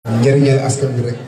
njëriñal askan bi rek.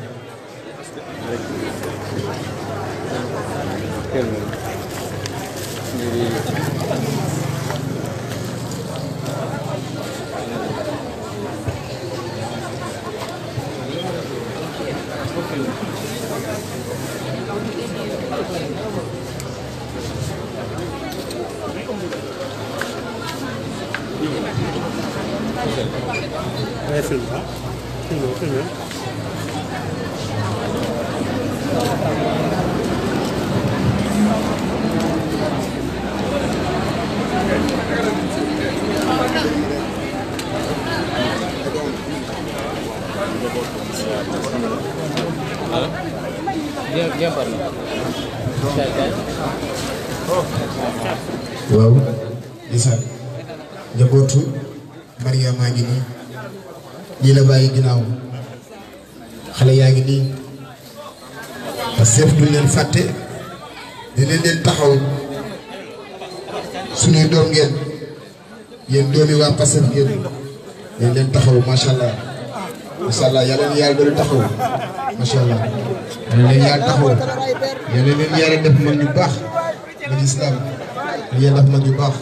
waaw Issa njabootu Maria maa ngi nii lii la bàyyi ginnaaw xale yaa ngi nii Pastef duñ leen fàtte dinañ leen taxaw suñuy doom ngeen yéen doomi waa Pastef ngeen dañ leen taxaw macha allah yàlla na yàlla doon taxaw macha allah yàlla leen yàlla taxaw yàlla leen yàlla def mag ñu baax mag islam yàlla def mag ñu baax.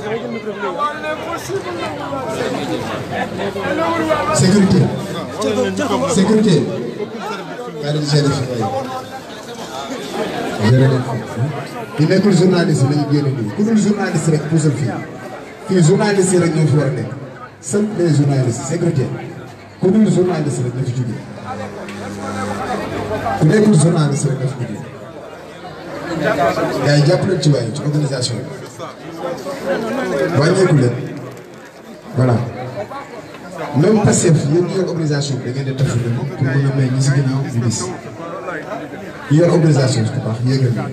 sécurité kaa leen gérer fi waaye gérer leen ñu nekkul journaliste lañu génne nii ku dul journaliste rek puusal fii journaliste rek ñoo fi war a nekk seul les journalistes sécurité ku dul journaliste rek na fi jógee ku nekkul journaliste rek na fi jógee gars yi jàpp leen ci waaye ci organisation bi wàññeeku leen voilà même Pastef yéen ñi yor organisation bi da ngeen di tax pour mën a may ñi si ginnaaw ñu gis ñi yor organisation bi bu baax yéegal na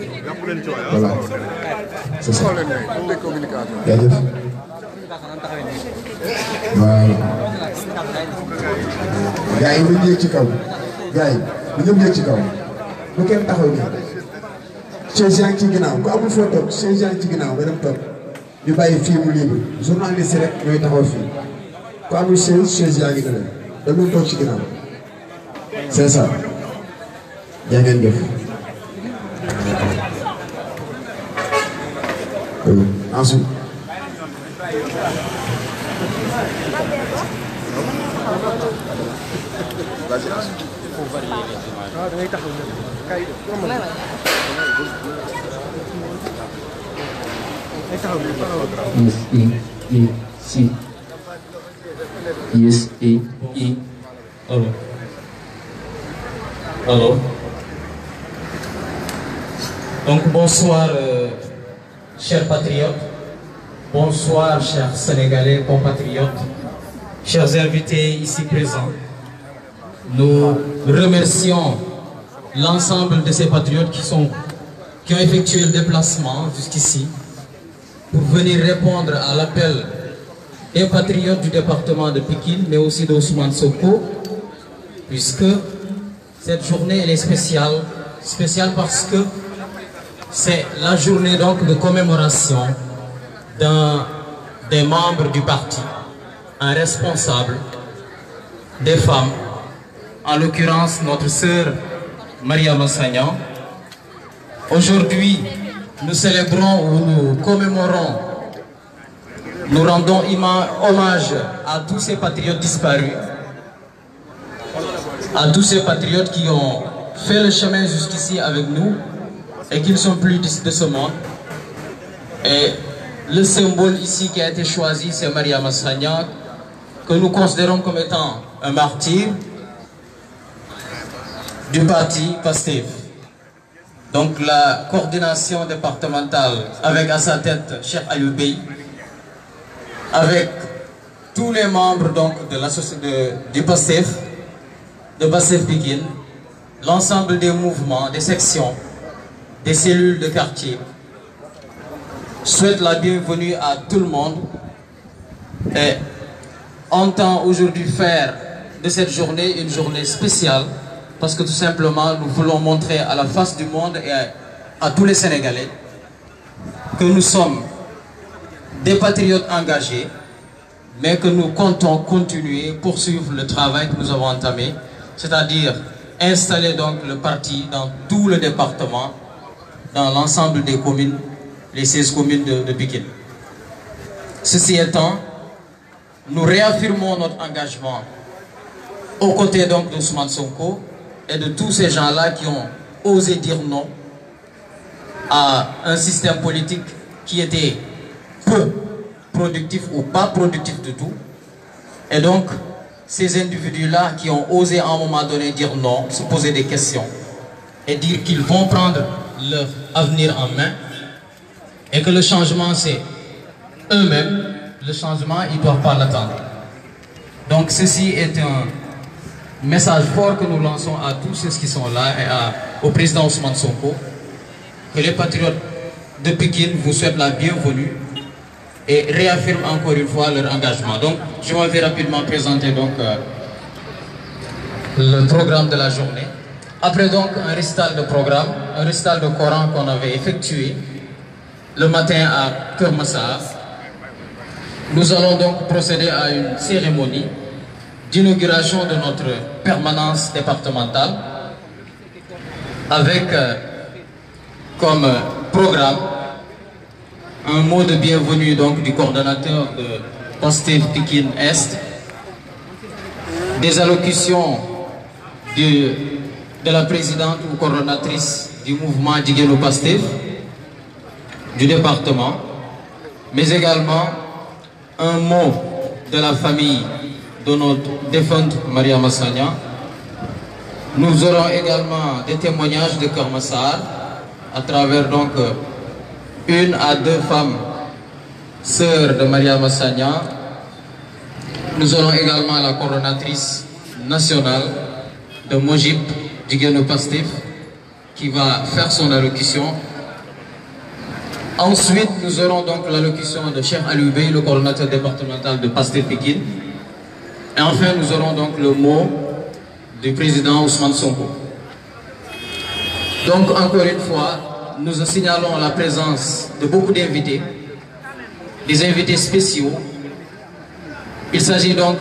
voilà c'est ça jaajëf voilà gars yi ñu yéeg ci kaw gars yi ñu ñëpp yéeg ci kaw bu kenn taxaw nii chaise yaa ngi ci ginnaaw ku amul foo toog chaise yaa ngi ci ginnaaw nga dem toog ñu bàyyi fii mu libre journaliste rek ñooy taxaw fii ku amul chaise yaa ngi ne leen da ngeen toog ci ginnaaw c'est ça yaa ngeen def ensuite Yes, Alors. Donc bonsoir, chers patriotes. Bonsoir, chers Sénégalais, compatriotes. Chers invités ici présents. Nous remercions l'ensemble de ces patriotes qui ont effectué le déplacement jusqu'ici pour venir répondre à l'appel des patriotes du département de Pikine, mais aussi d'Ousmane Sonko, puisque cette journée elle est spéciale parce que c'est la journée donc de commémoration des membres du parti, un responsable, des femmes, en l'occurrence notre sœur Maria Massagnan. Aujourd'hui, nous célébrons ou nous commémorons, nous rendons hommage à tous ces patriotes disparus, à tous ces patriotes qui ont fait le chemin jusqu'ici avec nous et qui ne sont plus de ce monde. Et le symbole ici qui a été choisi, c'est Maria Massagnan, que nous considérons comme étant un martyr du parti Pastef. Donc la coordination départementale avec à sa tête Cheikh Ayou Bey, avec tous les membres donc de l'association du Pastef, de Pastef Pikine, l'ensemble des mouvements, des sections, des cellules de quartier, souhaite la bienvenue à tout le monde et entend aujourd'hui faire de cette journée une journée spéciale parce que tout simplement nous voulons montrer à la face du monde et à tous les Sénégalais que nous sommes des patriotes engagés, mais que nous comptons continuer, poursuivre le travail que nous avons entamé c'est-à-dire installer donc le parti dans tout le département, dans l'ensemble des communes, les 16 communes de Pikine. Ceci étant, nous réaffirmons notre engagement aux côtés donc d'Ousmane Sonko et de tous ces gens-là qui ont osé dire non à un système politique qui était peu productif ou pas productif du tout. Et donc, ces individus-là qui ont osé à un moment donné dire non, se poser des questions et dire qu'ils vont prendre leur avenir en main et que le changement c'est eux-mêmes, le changement ils ne doivent pas l'attendre. Donc ceci est un message fort que nous lançons à tous ceux qui sont là et au président Ousmane Sonko, que les patriotes de Pikine vous souhaitent la bienvenue et réaffirment encore une fois leur engagement. Donc je vais rapidement présenter donc le programme de la journée. Après donc un récital de programme, un récital de Coran qu'on avait effectué le matin à Keur Massar, nous allons donc procéder à une cérémonie d'inauguration de notre permanence départementale avec comme programme un mot de bienvenue donc du coordonnateur de Pastef Pikine Est, des allocutions de la présidente ou coordonnatrice du mouvement Jigéenu Pastef du département, mais également un mot de la famille de notre défunte Maria Massagna. Nous aurons également des témoignages de Keur Massar à travers donc une à deux femmes sœurs de Maria Massagna. Nous aurons également la coordonnatrice nationale de Mojib Jigéenu Pastef qui va faire son allocution. Ensuite, nous aurons donc l'allocution de Cheikh Aliou Bey, le coordonnateur départemental de Pastef Pikine. Et enfin, nous aurons donc le mot du président Ousmane Sonko. Donc, encore une fois, nous signalons la présence de beaucoup d'invités, des invités spéciaux. Il s'agit donc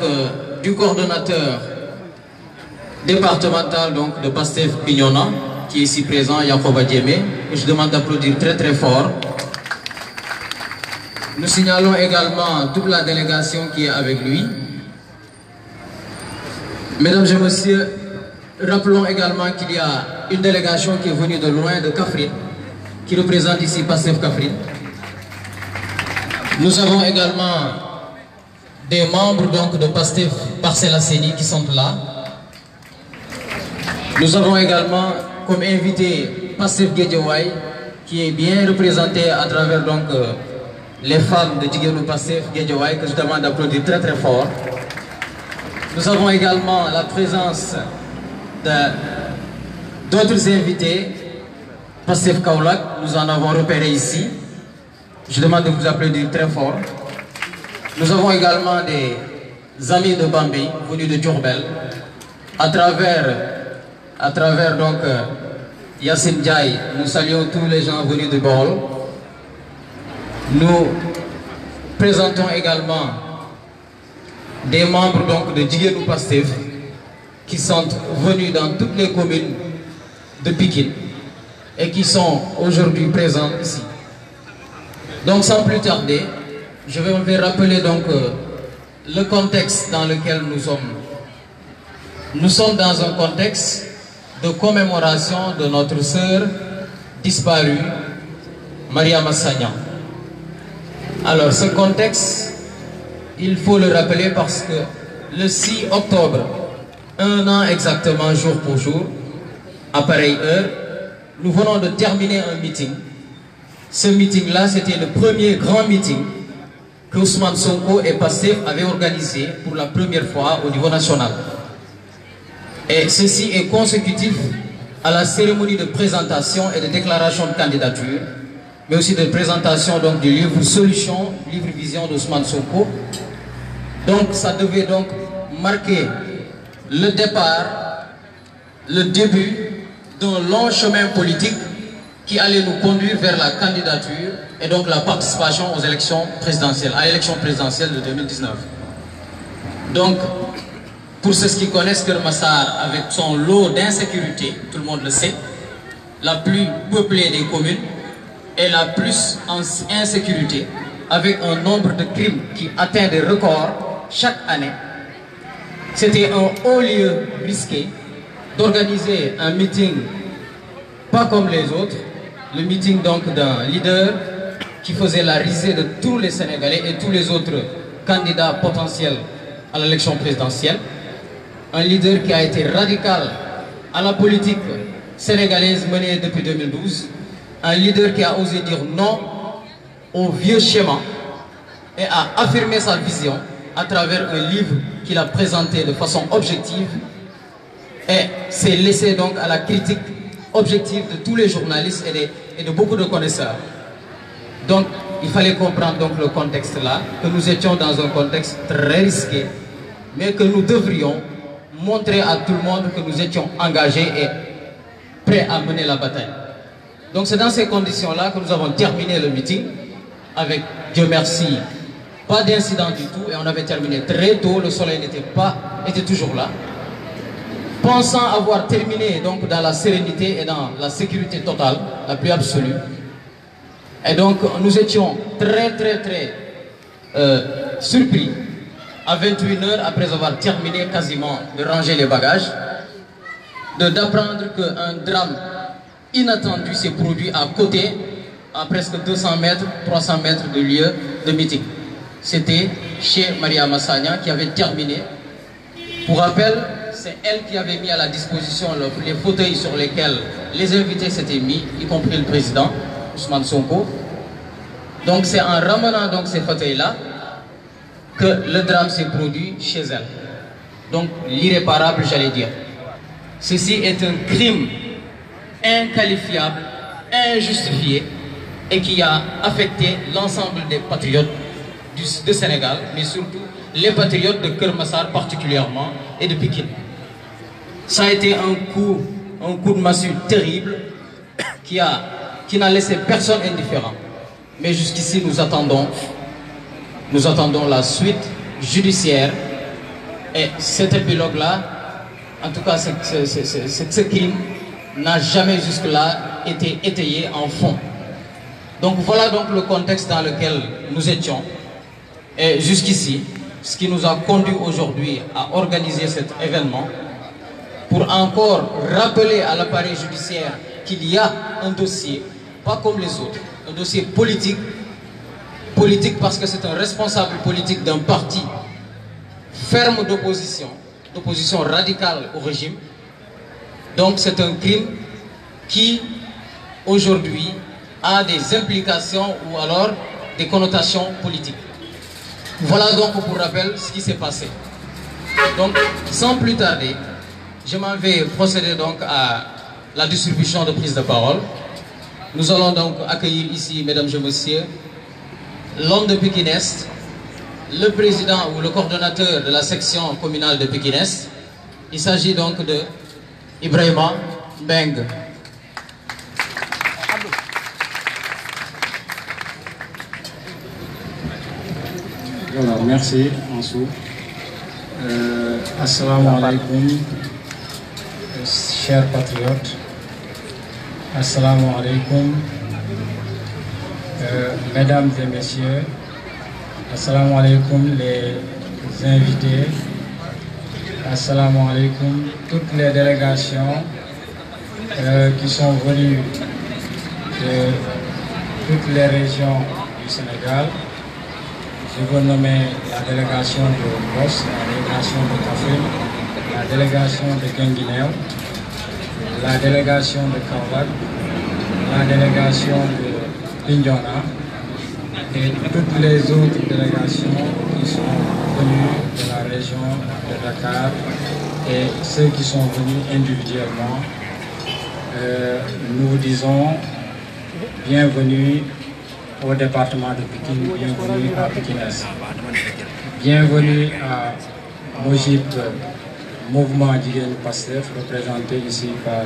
du coordonnateur départemental donc, de Pastef Bignona, qui est ici présent, Yacoba Diémé, que je demande d'applaudir très très fort. Nous signalons également toute la délégation qui est avec lui. Mesdames et messieurs, rappelons également qu'il y a une délégation qui est venue de loin, de Kaffrine, qui représente ici Pastef Kaffrine. Nous avons également des membres donc, de Pastef Parcelles Assainies qui sont là. Nous avons également comme invité Pastef Guédiawaye, qui est bien représenté à travers donc, les femmes de Jigéenu Pastef Guédiawaye, que je demande d'applaudir très très fort. Nous avons également la présence d'autres invités. Pastef Kaolack, nous en avons repéré ici. Je demande de vous applaudir très fort. Nous avons également des amis de Bambey, venus de Diourbel, à travers donc Yassine Diaye. Nous saluons tous les gens venus de Bol. Nous présentons également des membres donc de Jigéenu Pastef qui sont venus dans toutes les communes de Pikine et qui sont aujourd'hui présents ici. Donc sans plus tarder, je vais rappeler donc le contexte dans lequel nous sommes. Nous sommes dans un contexte de commémoration de notre sœur disparue, Maria Massagna. Alors ce contexte, il faut le rappeler parce que le 6 octobre, un an exactement jour pour jour, à pareille heure, nous venons de terminer un meeting. Ce meeting-là, c'était le premier grand meeting que Ousmane Sonko et Pastef avaient organisé pour la première fois au niveau national. Et ceci est consécutif à la cérémonie de présentation et de déclaration de candidature, mais aussi de présentation donc, du livre Solutions, livre vision d'Ousmane Sonko. Donc ça devait donc marquer le départ, le début d'un long chemin politique qui allait nous conduire vers la candidature et donc la participation aux élections présidentielles, à l'élection présidentielle de 2019. Donc, Pour ceux qui connaissent Keur Massar, avec son lot d'insécurité, tout le monde le sait, la plus peuplée des communes et la plus en insécurité, avec un nombre de crimes qui atteint des records chaque année. C'était un haut lieu risqué d'organiser un meeting pas comme les autres, le meeting donc d'un leader qui faisait la risée de tous les Sénégalais et tous les autres candidats potentiels à l'élection présidentielle. Un leader qui a été radical à la politique sénégalaise menée depuis 2012. Un leader qui a osé dire non au vieux schéma et a affirmé sa vision à travers un livre qu'il a présenté de façon objective et s'est laissé donc à la critique objective de tous les journalistes et de beaucoup de connaisseurs. Donc, il fallait comprendre donc le contexte là, que nous étions dans un contexte très risqué, mais que nous devrions montrer à tout le monde que nous étions engagés et prêts à mener la bataille. Donc c'est dans ces conditions-là que nous avons terminé le meeting, avec, Dieu merci, pas d'incident du tout, et on avait terminé très tôt, le soleil était toujours là. Pensant avoir terminé donc dans la sérénité et dans la sécurité totale, la plus absolue. Et donc nous étions très surpris à 21h après avoir terminé quasiment de ranger les bagages, d'apprendre qu'un drame inattendu s'est produit à côté, à presque 200 mètres, 300 mètres de lieu de meeting. C'était chez Maria Massagna qui avait terminé. Pour rappel, c'est elle qui avait mis à la disposition les fauteuils sur lesquels les invités s'étaient mis, y compris le président, Ousmane Sonko. Donc c'est en ramenant donc ces fauteuils-là que le drame s'est produit chez elle. Donc l'irréparable, j'allais dire. Ceci est un crime inqualifiable, injustifié et qui a affecté l'ensemble des patriotes du Sénégal, mais surtout les patriotes de Keur Massar particulièrement et de Pikine. Ça a été un coup de massue terrible qui n'a laissé personne indifférent. Mais jusqu'ici, nous attendons la suite judiciaire et cet épilogue-là, en tout cas ce crime, n'a jamais jusque-là été étayé en fond. Donc voilà donc le contexte dans lequel nous étions. Et jusqu'ici, ce qui nous a conduit aujourd'hui à organiser cet événement, pour encore rappeler à l'appareil judiciaire qu'il y a un dossier, pas comme les autres, un dossier politique parce que c'est un responsable politique d'un parti ferme d'opposition radicale au régime. Donc c'est un crime qui aujourd'hui a des implications ou alors des connotations politiques. Voilà donc pour rappel ce qui s'est passé. Donc sans plus tarder, je m'en vais procéder donc à la distribution de prise de parole. Nous allons donc accueillir ici, mesdames et messieurs, l'homme de Pikine Est, le président ou le coordonnateur de la section communale de Pikine Est. Il s'agit donc de Ibrahima Mbeng. Voilà, merci Ansou. Assalamu alaikum, chers patriotes. Assalamu alaikum, mesdames et messieurs. Assalamu alaikum les invités. Assalamu alaikum toutes les délégations qui sont venues de toutes les régions du Sénégal. Je veux nommer la délégation de Boss, la délégation de Kaffrine, la délégation de Guinguinéo, la délégation de Kaolack, la délégation de Bignona et toutes les autres délégations qui sont venues de la région de Dakar et ceux qui sont venus individuellement. Nous disons bienvenue au département de Pikine, bienvenue à Pikine Est. Bienvenue à Mojib, mouvement Jigéen Pastef, représenté ici par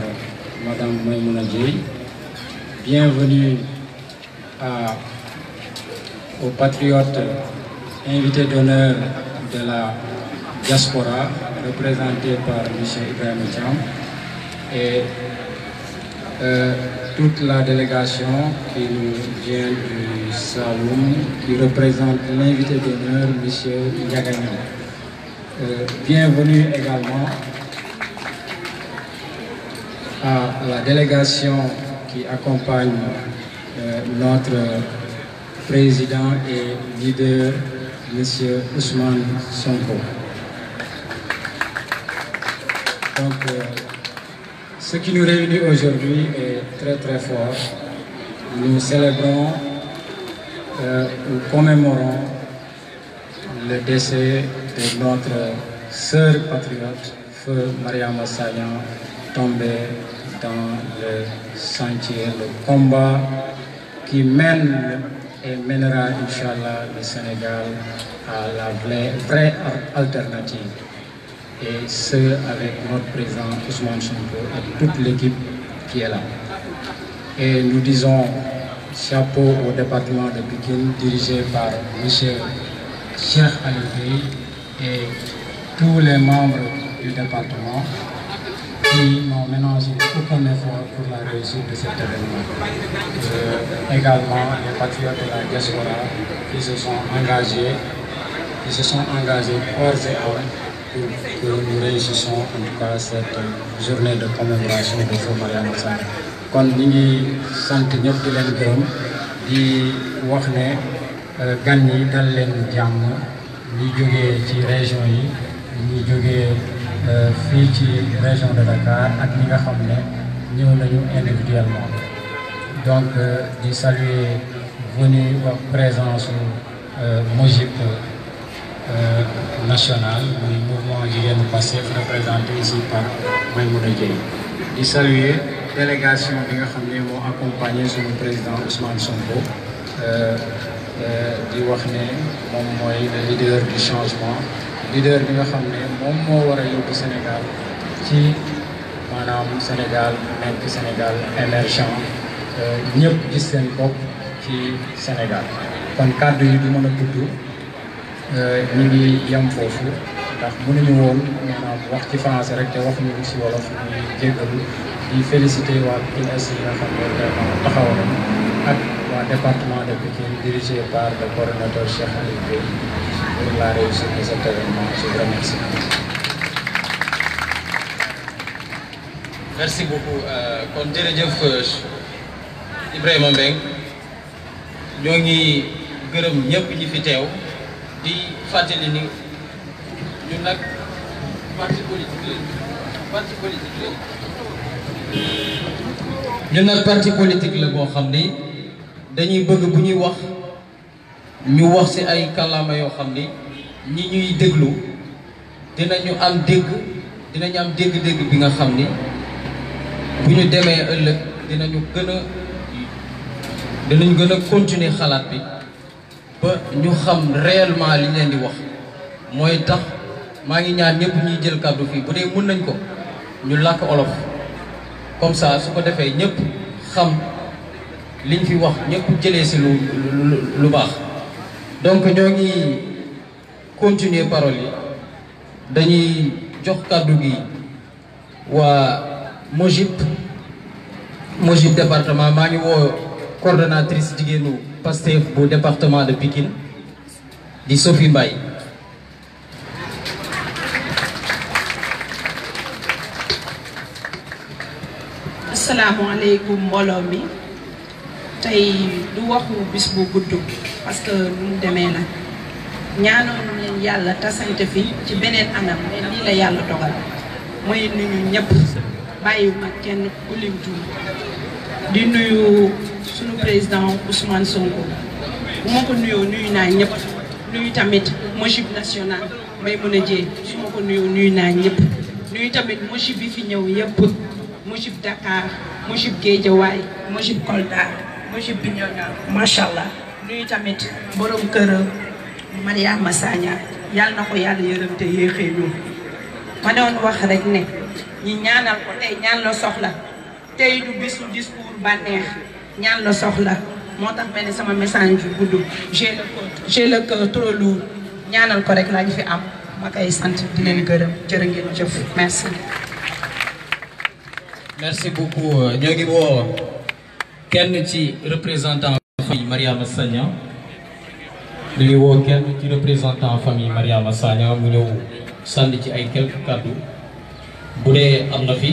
Madame Maïmouna Dièye. Bienvenue aux patriotes invités d'honneur de la diaspora, représenté par M. Ibrahim Thiam, et toute la délégation qui nous vient du Saloum, qui représente l'invité d'honneur, M. Yagagnan. Bienvenue également à la délégation qui accompagne notre président et leader, M. Ousmane Sonko. Donc, ce qui nous réunit aujourd'hui est très très fort. Nous célébrons ou commémorons le décès de notre sœur patriote, Feu Mariama Sagna, tombée dans le sentier, le combat qui mène et mènera, Inch'Allah, le Sénégal à la vraie alternative. Et ce, avec notre président Ousmane Sonko et toute l'équipe qui est là. Et nous disons chapeau au département de Pikine, dirigé par M. Cheikh Aliou Bey et tous les membres du département qui n'ont ménagé aucun effort pour la réussite de cet événement. Également les patriotes de la diaspora qui se sont engagés corps et âme pour que nous réussissions en tout cas cette journée de commémoration de Feu Mariama Sagna. Kon ñi ngi sant ñëpp di leen gërëm di wax ne gan yi dal leen jàmm ñi jógee ci région yi ñi jógee fii ci région de Dakar ak ñi nga xam ne ñëw nañu individuellement. Donc di saluer venue ak présence Mojib national, le mouvement Jigéenu Pastef représenté ici par Maïmouna Dièye. Di saluer délégation bi nga xam ne moo accompagné suñu président Ousmane Sonko di wax ne moom mooy le leader du changement, leader bi nga xam ne moom moo war a yóbbu Sénégal ci maanaam Sénégal nekk Sénégal émergent, ñëpp gis seen bopp ci Sénégal. Kon kàddu yi du mën a gudd. Ñu ngi yem foofu ndax mënuñu woon maanaam wax ci français rek te waxuñu ci wolof ñuy jéggalu di féliciter waa PNS yi nga xam ne vraiment taxaw nañu ak waa département de Pikine dirigé par le coordonnateur Cheikh Aliou Bey pour la réussite de cet événement. Je vous remercie. Merci beaucoup. Kon jërëjëf Ibrahima Mbengue ñoo ngi gërëm ñëpp ñi fi teew. Di fàttali ni ñun nag parti politique ñun nag parti politique la boo xam ni dañuy bëgg bu ñuy wax ñu wax ci ay kàllaama yoo xam ni ñi ñuy déglu dinañu am dégg-dégg bi nga xam ni bu ñu demee ëllëg dinañ gën a continuer xalaat bi ba ñu xam réellement li leen di wax mooy tax maa ngi ñaan ñëpp ñuy jël kàddu fii bu dee mën nañ ko ñu làkk olof comme ça su ko defee ñëpp xam liñ fi wax ñëpp jëlee si lu baax. Donc ñoo ngi continuer parole yi dañuy jox kàddu gi waa Mojib département. Maa ngi woo coordonnatrice jigéenu Pastef bu département de Pikine di Sophie Mbaye. Asalaamaaleykum mbooloo mi tey du waxu bis bu gudd parce que nu mu demee la ñaanoon leen yàlla tasante fi ci beneen anam mais lii la yàlla dogal mooy nuyu ñëpp bàyyiwuma kenn ku lim tuum di nuyu sunu président Ousmane Sonko bu ma ko nuyoo nuyu naa ñëpp nuyu tamit Mojib national Maïmouna Dièye su ma ko nuyoo nuyu naa ñëpp nuyu tamit Mojib bi fi ñëw yëpp Mojib Dakar Mojib Guédiawaye Mojib Kolda Mojib Bignona macha allah nuyu tamit borom kër Mariama Sagna yàlla na ko yàlla yërëm te yéexee ñu ma doon wax rek ne ñi ñaanal ko tey ñaan la soxla tey du bisu discours bànneex ñaan la soxla moo tax benn sama message yu gudd j'ai le cœur trop lourd ñaanal ko rek laa ñu fi am ma koy sant di leen gërëm jërë ngeen jëf merci. Merci beaucoup ñoo ngi woo kenn ci représentant famille Mariama Sagna ñu ngi woo kenn ci représentant famille Mariama Sagna mu ñëw sànni ci ay quelques kàddu bu dee am na fi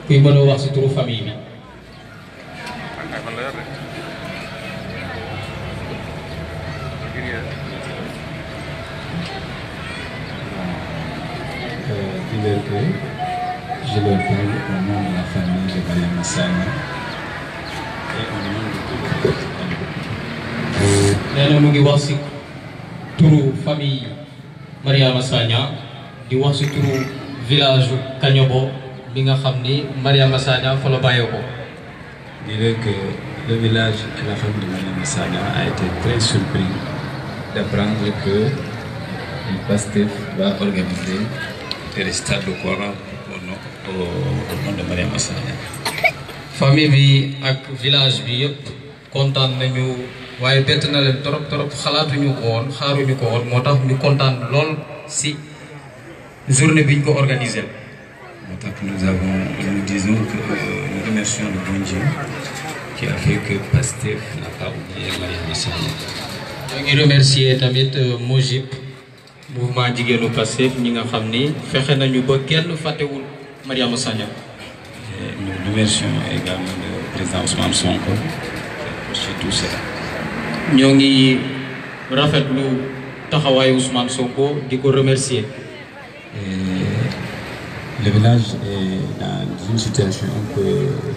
kuy mën a wax ci turu famille bi. Je leur parle au nom de la famille de Mariama Sagna et au nom de toute la nee na mu ngi wax ci turu famille Mariama Sagna di wax ci turu village Kagnobo bi nga xam ni Mariama Sagna fa la bàyyee ko. Dire que le village et la famille de Mariama Sagna a été très surpris d'apprendre que le PASTEF va organiser le stade de Coran au nom de Mariama Sagna. famille bi ak village bi yëpp kontaan nañu waaye bett na leen trop xalaatuñu ko woon xaaruñu ko woon moo tax ñu kontaan lool si journée bi ñu ko organisé. moo tax nous disons que nous remercions le bon Dieu qui a fait que PASTEF n'a pas oublié Mariama Sagna. ñoo ngi remercier tamit Mojib mouvement jigéenu PASTEF ñi nga xam ni fexe nañu ba kenn fàttewul Mariama Sagna. Nous remercions également le président Ousmane Sonko pour tout cela. ñoo ngi rafetlu taxawaayu Ousmane Sonko di ko remercier. Le village est dans une situation un peu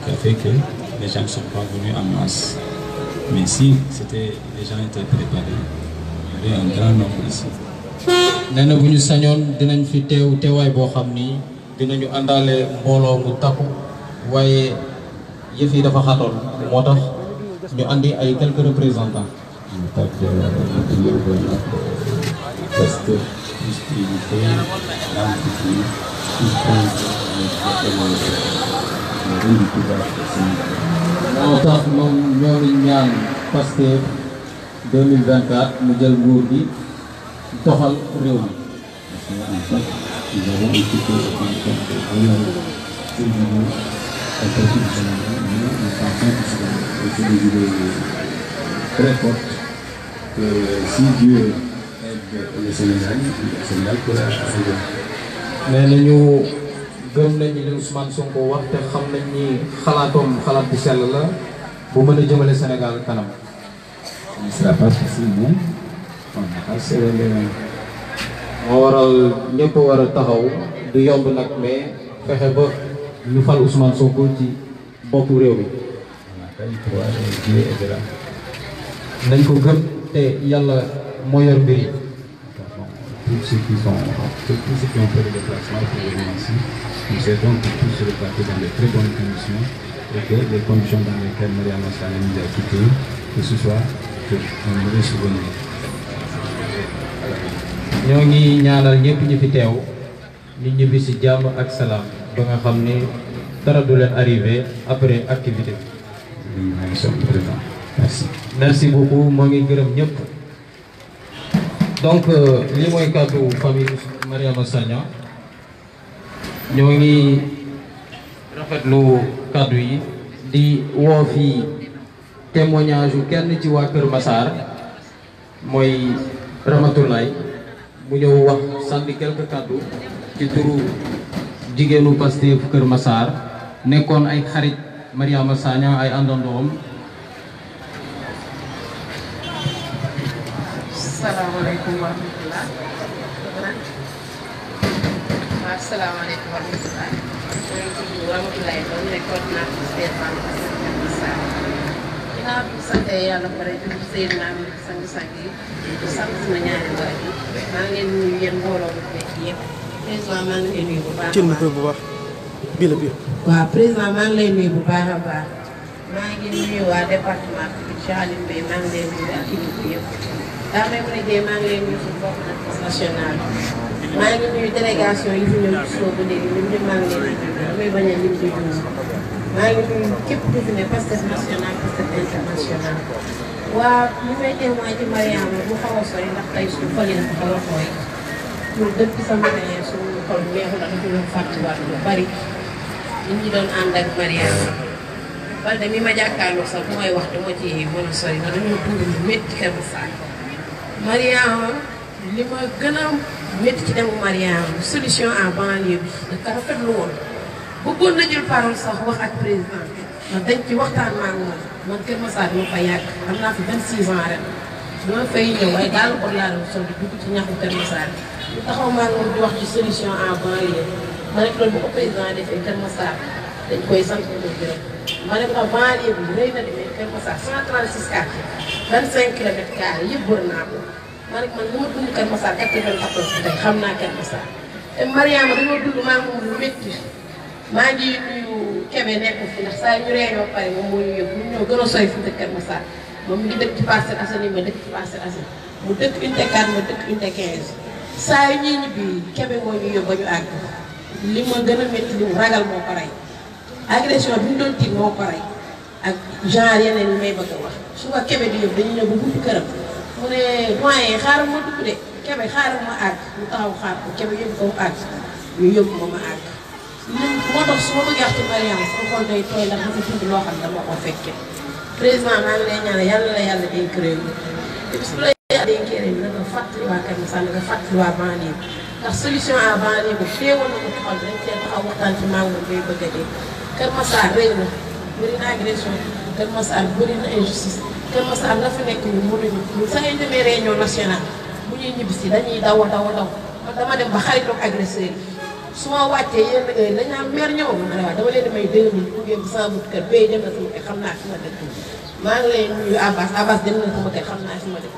qui a fait que les gens ne sont pas venus en masse. Mais si les gens étaient préparés, il y aurait un grand nombre ici. nee na bu ñu sañoon dinañ fi teewaay boo xam ni dinañu àndaale mbooloo mu takku waaye yëf yi dafa xatoon moo tax ñu andi ay quelques représentants. Parce que plus unité, l'amplitude, plus moo tax moom ñoo ngi ñaan Pastef 2024 mu jël nguur gi doxal réew mi. nous avons écouté le conseil de nous pensons que c'est des idées très fortes que si Dieu aide le Sénégal pourra arriver. nee nañu gëm nañu li Ousmane Sonko wax te xam nañ ni xalaat bu sell la bu mën a jëmale Sénégal kanam. Ce ne sera pas facile, mais on va serrer les mains. moo waral ñëpp war a taxaw du yomb nag mais fexe ba ñu fal Ousmane Sonko ci boppu réew mi. nañ ko gëm te yàlla moo yor mbir yi. Tous ceux qui ont fait le déplacement pour venir ici, nous souhaitons que tout se repasse dans de très bonnes conditions et que les conditions dans lesquelles Mariama Sagna nous a quittés, que ce soit un mauvais souvenir. ñoo ngi ñaanal ñëpp ñu fi teew ñu ñibbi si jàmm ak salaam ba nga xam ni dara du leen arrivé après activité bi. Merci. Merci beaucoup moo ngi gërëm ñëpp. donc li mooy kàddu famille Mariama Sagna ñoo ngi rafetlu kàddu yi di woo fii témoignage yu kenn ci waa Kër Massar mooy Ramatoulaye mu ñëw wax sànni quelques kàddu ci turu jigéenu Pastef Kër Massar nekkoon ay xarit Mariama Sagna ay àndandoom. Assalamualaikum warahmatullah. Assalamualaikum warahmatullah. Warahmatullahi wabarakatuh. Coordinatrice Massar. Dinaa sant yàlla pare di Seydina sang-sang yi di sant sama ñaari waajur maa ngi leen nuyu yéen mbooloo bu fekk yëpp président maa ngi lay nuyu bu baax waaw président maa ngi lay nuyu bu baax a baax maa ngi nuyu waa département bi Cheikh Alim Bey maa ngi lay nuyu ak équipe bi yëpp daa may mën a jëy maa ngi lay nuyu suñu coordinatrice nationale maa ngi nuyu délégation yi fi ñëw ci soo ba léegi ñun ñëpp maa ngi leen di nuyu damay bañ a lim di nuyu maa ngi nuyu képp ku fi ne Pastef national Pastef international waa li may témoin ci Mariama bu xaw a sori ndax tey suñu xol yi dafa xaw a xooy ñun depuis sama matin suñu xol neexul ak dafa doon fàttiwaat lu bari nit ñi doon ànd ak Mariama Balde mi ma jàkkaarloo sax mooy wax dama ci mën a sori na dañoo dund lu métti Kër Massar Mariama li ma gën a métti ci demu Mariama solution en banlieue bi dafa rafetlu woon bëggoon na jël parole sax wax ak président man dañ ci waxtaan maa ngi man Kër Massar dama fa yàgg am naa fi 26 ans ren dama fay ñëw waaye daal ko laa doon sol di dugg ci ñaxu Kër Massar ñu taxaw maa ngi di wax ci solution en banlieue ma ne loolu bu ko président defee Kër Massar dañ koy sant ko gërëm ma ne ko banlieue bi rëy na demee Kër Massar 136 quartiers 25 kilomètres carrés yëpp wër naa ko ma ne man bu ma dund Kër Massar 94 bi tey xam naa Kër Massar te Mariama dañoo dund maa ngi lu métti maa ngi nuyu Kébé nekk fi ndax saa ñu réunion pare moom moo ñu yóbbu ñun ñoo gën a sori fi dëkk Kër Massar moom mi ngi dëkk ci Parcelles Assainies ma dëkk ci Parcelles Assainies mu dëkk unité 4 ma dëkk unité 15 saa yu ñuy ñibbi Kébé moo ñu yóbbu ba ñu àgg li ma gën a métti li mu ragal moo ko rey agression bi ñu doon tiit moo ko rey ak genre yeneen yi may bëgg a wax su ko Kébé di yóbbu dañuy ñëw ba buntu këram mu ne doyen xaaral ma dugg de Kébé xaaral ma àgg mu taxaw xaar ko Kébé yóbbu ko mu àgg ñu yóbbu ko ma àgg moo tax su ma bëggee wax ci Mariama sama xol day tooy ndax dafa dund loo xam ne dama ko fekkee président maa ngi lay ñaanal yàlla la yàlla dénk réew mi te bis bu la yàlla dénkee réew mi na nga fàttali waa Kër Massar na nga fàttali waa banlieue bi ndax solution à banlieue bi teewoon na ko ci xol dañ cee taxaw waxtaan ci mango bay bëgg a dee Kër Massar rëy na bëri na agression Kër Massar bëri na injustice Kër Massar la fa nekk ñu mënuñu ñu sax ñu demee réunion nationale bu ñuy ñibbisi dañuy daw man dama dem ba xaritoog agresseurs yi su ma wàccee yenn heure dañ naan meer ñëw ma ne waaw dama leen di may 2000 pour ngeen sama but kër bay dem na sama kër xam naa fi ma dëkk maa ngi lay nuyu Abbas dem na sama kër xam naa fi ma dëkk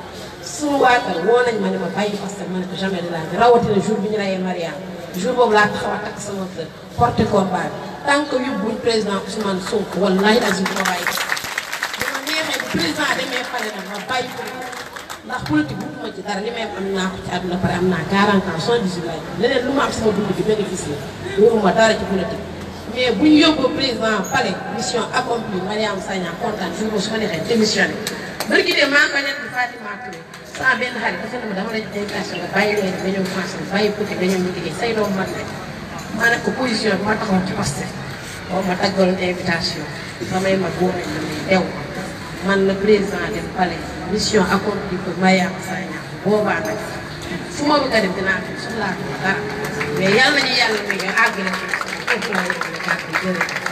suñu waa kër woo nañ ma ne ma bàyyi parce que ma ne ko jamais de la vie rawatina jour bi ñu rayee Mariama jour boobu laa taxaw a takk sama kër porté combat bi tant que yóbbuñ président Ousmane Sonko wallahi azim ma bàyyi ko dama neexee bu président demee pare na ma bàyyi ko ndax politique bu ma ci dara li may am naa ko ci àdduna pare am naa 40 ans 78 laaj leneen lu ma am sama dund bi bénéfice la wóoruma dara ci politique mais bu ñu yóbboo président palais mission accomplie Mariama Sagna kontaan jour boobu su ma neexee démissionné bërgi de maa ko nekk di Fatima Touré sama benn xarit dafa ne ma dama la jox invitation nga bàyyi leen nga ñëw France bàyyi politique nga ñëw ñu liggéey say doom mat rek maa nekk ko position bi ma taxawoon ci Pastef boobu ma taggaloon invitation samay mag woo nañ ma muy dew man la président dem palais mission accomplie pour Mariama Sagna boobaa nag fu ma bëgg a dem dinaa ko soxlaatuma dara mais yàlla nañu yàlla may nga àggale ko foofu laa yëgale kàddu gi jërëjëf.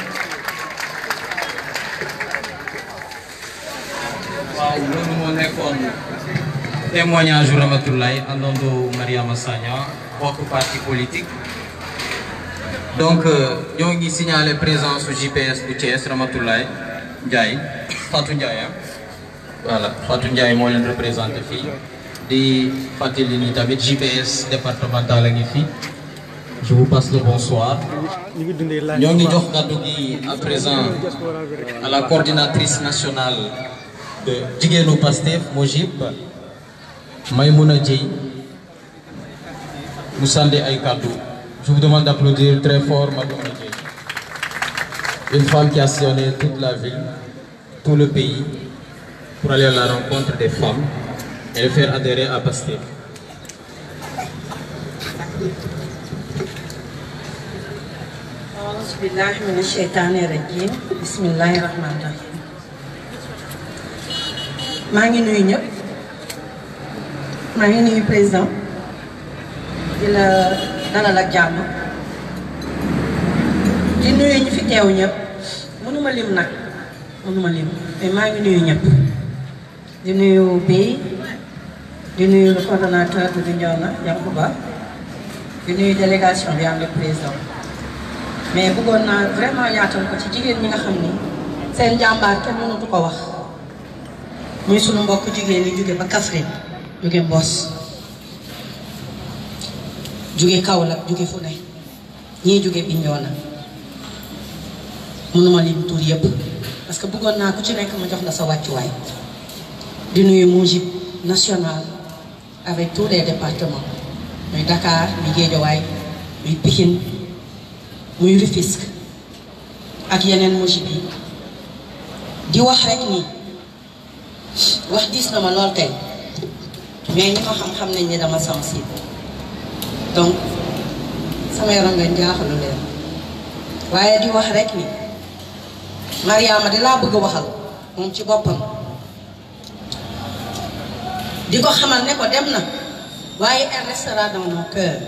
waaw loolu moo nekkoon témoignage yu Ramatoulaye àndandoo Mariama Sagna bokk parti politique donc ñoo ngi signalé présence su JPS bu Thiès Ramatoulaye Ndiaye Fatou Ndiaye voilà Fatou Ndiaye moo leen représenté fii di fàttali ni tamit JPS départemental a ngi fii je vous passe le bonsoir ñoo ngi jox kàddu gi à présent à la coordinatrice nationale de jigéenu Pastef Mojib Maïmouna Dieye mu sànni ay kàddu je vous demande d'applaudir très fort Maïmouna Dieye une femme qui a sillonné toute la ville tout le pays pour aller à la rencontre des femmes et les faire adhérer à Pastef. Auzu billahi mina shaytaani rajiim bismillahi rahmaani rahiim. maa ngi nuyu ñëpp maa ngi nuyu président di la dalal ak jàmm di nuyu ñi fi teew ñëpp mënuma lim nag mënuma lim mais maa ngi nuyu ñëpp. di nuyu Bey di nuyu le coordonnateur de Bignona Yankuba di nuyu délégation bi am le président mais bëggoon naa vraiment yaatal ko ci jigéen ñi nga xam ni seen jàmbaar kenn mënatu ko wax muy sunu mbokk jigéen ñi jóge ba Kaffrine jóge Mbos jóge Kaolack jóge fu ne ñii jóge Bignona mënuma lim tur yëpp parce que bëggoon naa ku ci nekk ma jox la sa wàccuwaay. di nuyu Mojib national avec tous les départements muy Dakar muy Guédiawaye muy Pikine muy Rufisque ak yeneen Mojib yi di wax rek ni wax diis na ma lool tey mais ñi ma xam-xam nañ ni dama sensible donc sama yaram nga jaaxalu leen waaye di wax rek ni Mariama di laa bëgg a waxal moom ci boppam di ko xamal ne ko dem na waaye elle restera dans nos cœurs.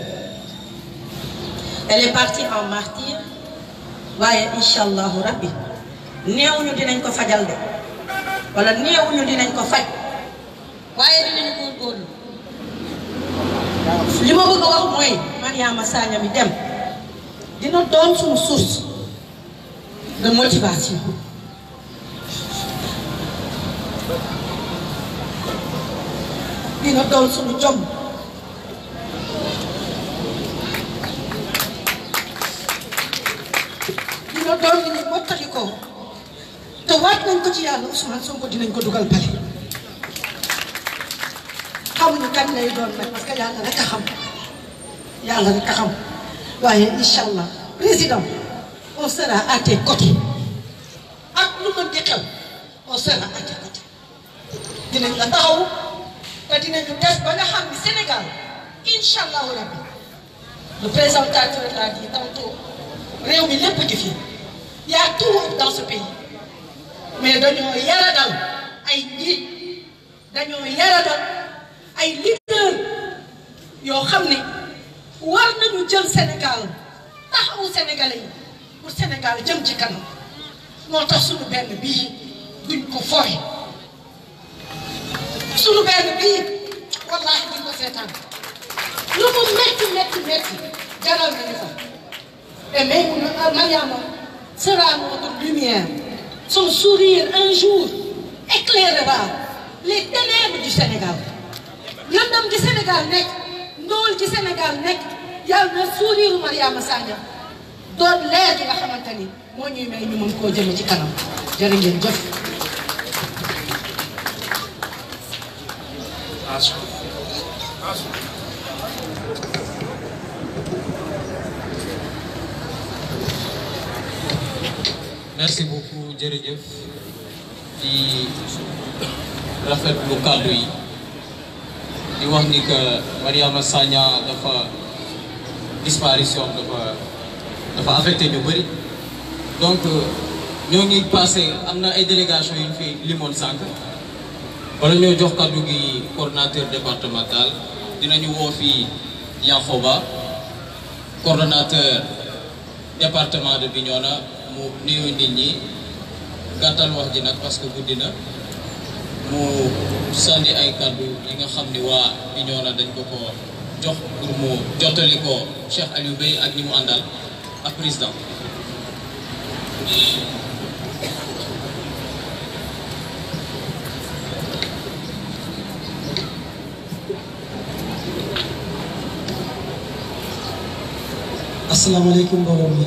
Elle est partie en martyr waaye incha allahu rabbi néewuñu dinañ ko fajal de wala néewuñu dinañ ko faj waaye dinañu góorgóorlu. li ma bëgg a wax mooy Mariama Sagna mi dem dina doon suñu source de motivation. dina doon suñu jom. dina doon li ñu mottali ko te waat nañ ko ci yàlla Ousmane Sonko dinañ ko dugal pale. xamuñu kan lay doon nag parce que yàlla rek a xam yàlla rek a xam waaye incha allah président on sera à tes côtés ak lu mën di xew on sera à tes côtés dinañ la taxaw te dinañu def ba nga xam ni Sénégal incha allahu rabbi le présentateur l'a dit tantôt réew mi lépp di fi y a tout dans ce pays mais dañoo yaradal ay njiit dañoo yaradal ay leader yoo xam ne war nañu jël Sénégal taxawu Sénégalais yi pour Sénégal jëm ci kanam moo tax sunu benn bii duñ ko fooy sunu benn bii wallaahi duñ ko seetaan lu mu métti jaral nañu ko et même Mariama sera notre lumière son sourire un jour éclairera les ténèbres du Sénégal. lëndëm ci Sénégal nekk ndóol ci Sénégal nekk yàlla na sourire Mariama Sagna doon leer gi nga xamante ni moo ñuy may ñu mën koo jëme ci kanam jërë ngeen jëf. merci beaucoup jërëjëf di rafetlu kàddu yi. di wax ni que Mariama Sagna dafa disparition dafa affecté ñu bëri donc ñoo ngi passé am na ay délégation yu ñu fi limoon sànq wala ñoo jox kàddu gi coordonnateur départemental dinañu woo fii Yankoba coordonnateur département de Bignona mu nuyu nit ñi gàttal wax ji nag parce que guddi na mu sànni ay kàddu yi nga xam ni waa Bignona dañ ko jox pour mu jottali ko Cheikh Aliou Bey ak ñi mu àndal ak président. asalaamaaleykum mbooloo mi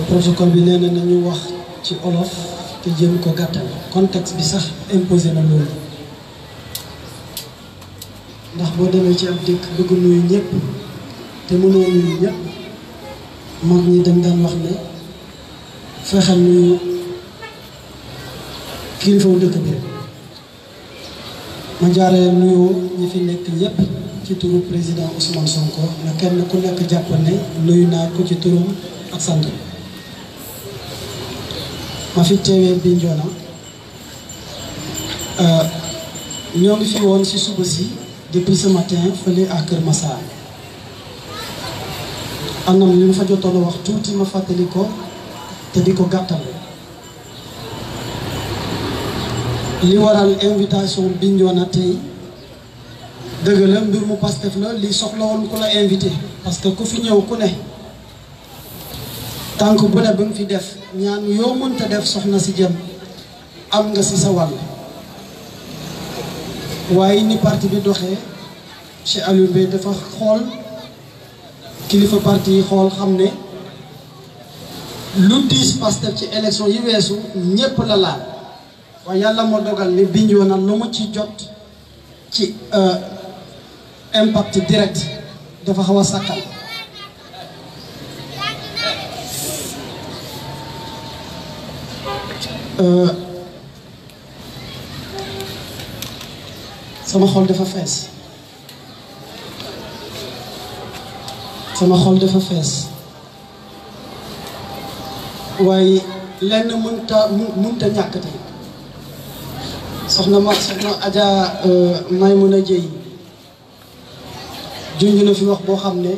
protocole bi nee na nañu wax ci olof te jéem ko gàttal contexte bi sax imposé na loolu ndax boo demee ci ab dëkk bëgg nuyu ñëpp te mënoo nuyu ñëpp mag ñi dañ daan wax ne fexeel nuyu kilifawu dëkk bi ma jaaree nuyu ñi fi nekk ñëpp ci turu président Ousmane Sonko na kenn ku nekk jàpp ne nuyu naa ko ci turam ak sant ma fi teewee Bignona ñoo ngi fi woon ci suba si depuis ce matin fële à Kër Massar anam li ma fa jotoon a wax tuuti ma fàttali ko te di ko gàttal li waral invitation Bignona tey dëgg la mbir mu Pastef la li soxla woon ku la invité parce que ku fi ñëw ku ne tànk bu ne ba nga fi def ñaan yoo mënta def soxna si jëm am nga si sa wàll waaye ni parti bi doxee Cheikh Aliou Bey dafa xool kilifa parti yi xool xam ne lu diis Pastef ci élection yi weesu ñépp la laal waaye yàlla moo dogal ni Bignona lu mu ci jot ci impact direct dafa xaw a sàkkal sama xol dafa fees sama xol dafa fees waaye lenn mënta ñàkk tey soxna Adja Maimouna Dieye junj na fi wax boo xam ne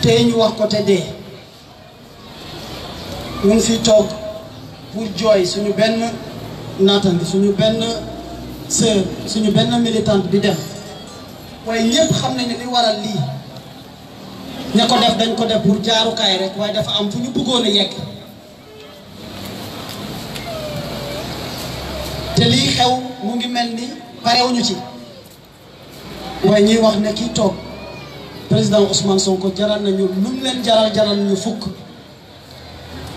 tey ñu wax ko te dee ñu ngi fi toog pour jooy suñu benn naatandi suñu benn sœur suñu benn militante bi dem waaye ñëpp xam nañ ne li waral lii ña ko def dañ ko def pour jaarukaay rek waaye dafa am fu ñu bëggoon a yegg te lii xew mu ngi mel ni parewuñu ci waaye ñuy wax ne kii toog président Ousmane Sonko jaral nañu lu mu leen jaral ñu fukk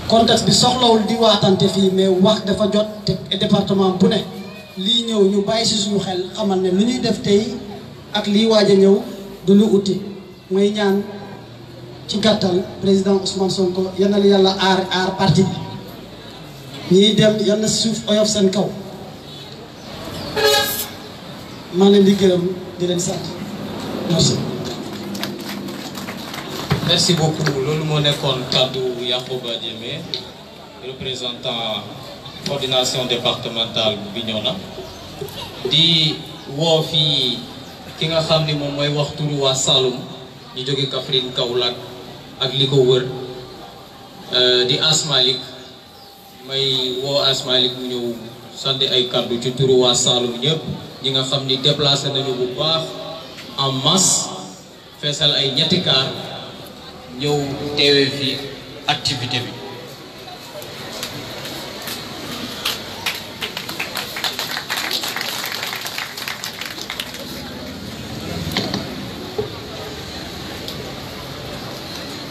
contexte bi soxlawul di waatante fii mais wax dafa jot te département bu ne lii ñëw ñu bàyyi si suñu xel xamal ne lu ñuy def tey ak lii waaj a ñëw du lu uti mooy ñaan ci gàttal président Ousmane Sonko yal na yàlla aar parti bi ñiy dem yal na suuf oyof seen kaw maa leen di gërëm di leen sant merci. Merci beaucoup loolu moo nekkoon kàddu Yankhoba Diémé représentant coordination départementale bu Bignona di woo fii ki nga xam ni moom mooy wax turu waa Saloum ñu jóge Kaffrine Kaolack ak li ko wër di Asmalik may woo Asmalik mu ñëw sandi ay kàddu ci turu waa Saloum ñëpp ñi nga xam ni déplacé nañu bu baax en masse feesal ay ñetti kaar ñëw teewee fi activité bi.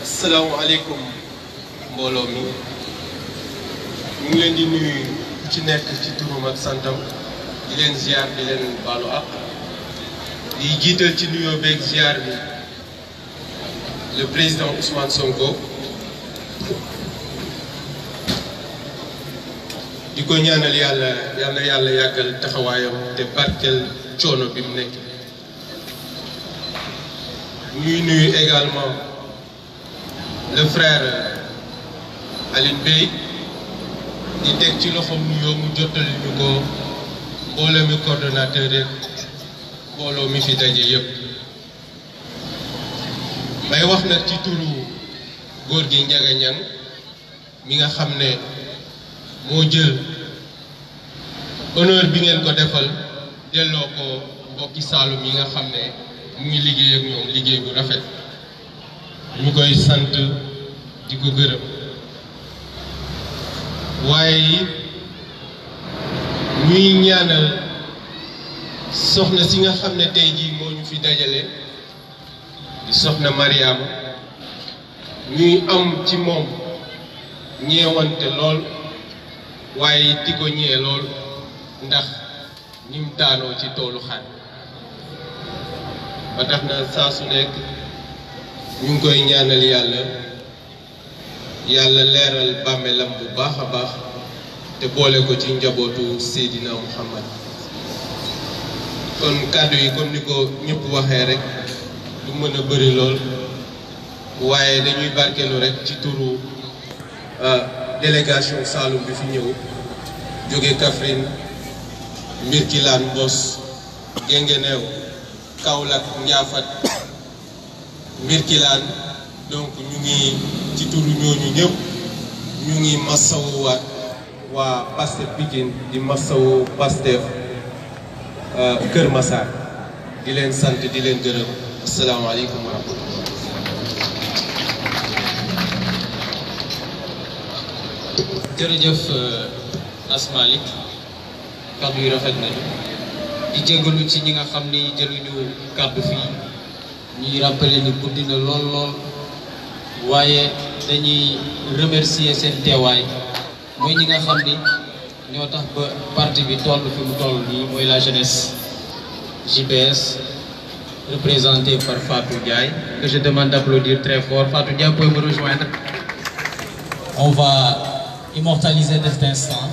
asalaamaaleykum mbooloo mi ñu ngi leen di nuyu ku ci nekk ci turam ak santam di leen ziar di leen baalu ak di jiital ci nuyoo beeg ziar bi le président Ousmane Sonko di ko ñaanal yàlla yàggal taxawaayam te barkeel coono bi mu nekk ñuy nuyu également le frère Aline Bey di teg ci loxoom nuyoo mu jottali ñu ko mbooloo mi coordonnateur rek mbooloo mi fi daje yëpp may wax nag ci turu góor gi Ndiaga Niang mi nga xam ne moo jël honneur bi ngeen ko defal delloo ko mbokki Saloum yi nga xam ne mu ngi liggéey ak ñoom liggéey bu rafet ñu koy sant di ko gërëm waaye ñuy ñaanal soxna si nga xam ne tey jii moo ñu fi dajale di soxna Mariama ñuy am ci moom ñeewante lool waaye di ko ñee lool ndax ñim daanoo ci toolu xaar ba tax na saa su nekk ñu ngi koy ñaanal yàlla leeral bàmmeelam bu baax a baax te boole ko ci njabootu Seydina Muhammad kon kàddu yi comme ni ko ñëpp waxee rek du mën a bëri lool waaye dañuy barkeelu rek ci turu délégation Saloum bi fi ñëw jóge Kaffrine Mbirkilaan Mbos Guinguinéo Kaolack Ndiafat Mbirkilaan donc ñu ngi ci turu ñooñu ñëpp ñu ngi massawuwaat waa Pastef Pikine di massawu Pastef Kër Massar di leen sant di leen gërëm asalaamaaleykum wa rahmatulah. jërëjëf Asmalik kàddu yi rafet nañu di jégalu ci ñi nga xam ni jëluñu kàddu fii ñuy rappeler ni guddi na lool waaye dañuy remercier seen teewaay mooy ñi nga xam ni ñoo tax ba parti bi toll fi mu toll nii mooy la jeunesse JPS représentée par Fatou Ndiaye que je demande d'applaudir très fort. Fatou Ndiaye, pouvez me rejoindre? On va immortaliser cet instant.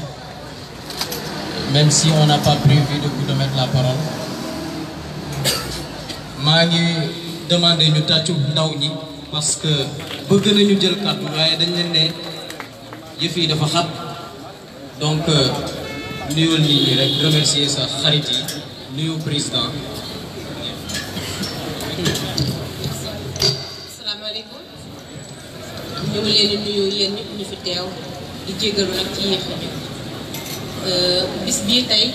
même si on n'a pas prévu de vous mettre la parole. maa ngi demandé ñu tàccu ndaw ñi parce que bëgg nañu jël kàddu waaye dañ leen ne yëf yi dafa xat donc nuyul nit ñi rek remercier sa xarit yi nuyu président. asalaamaaleykum ñu ngi leen di nuyu yéen ñëpp ñu fi teew di jégalu nag ci yéex a bis bii tey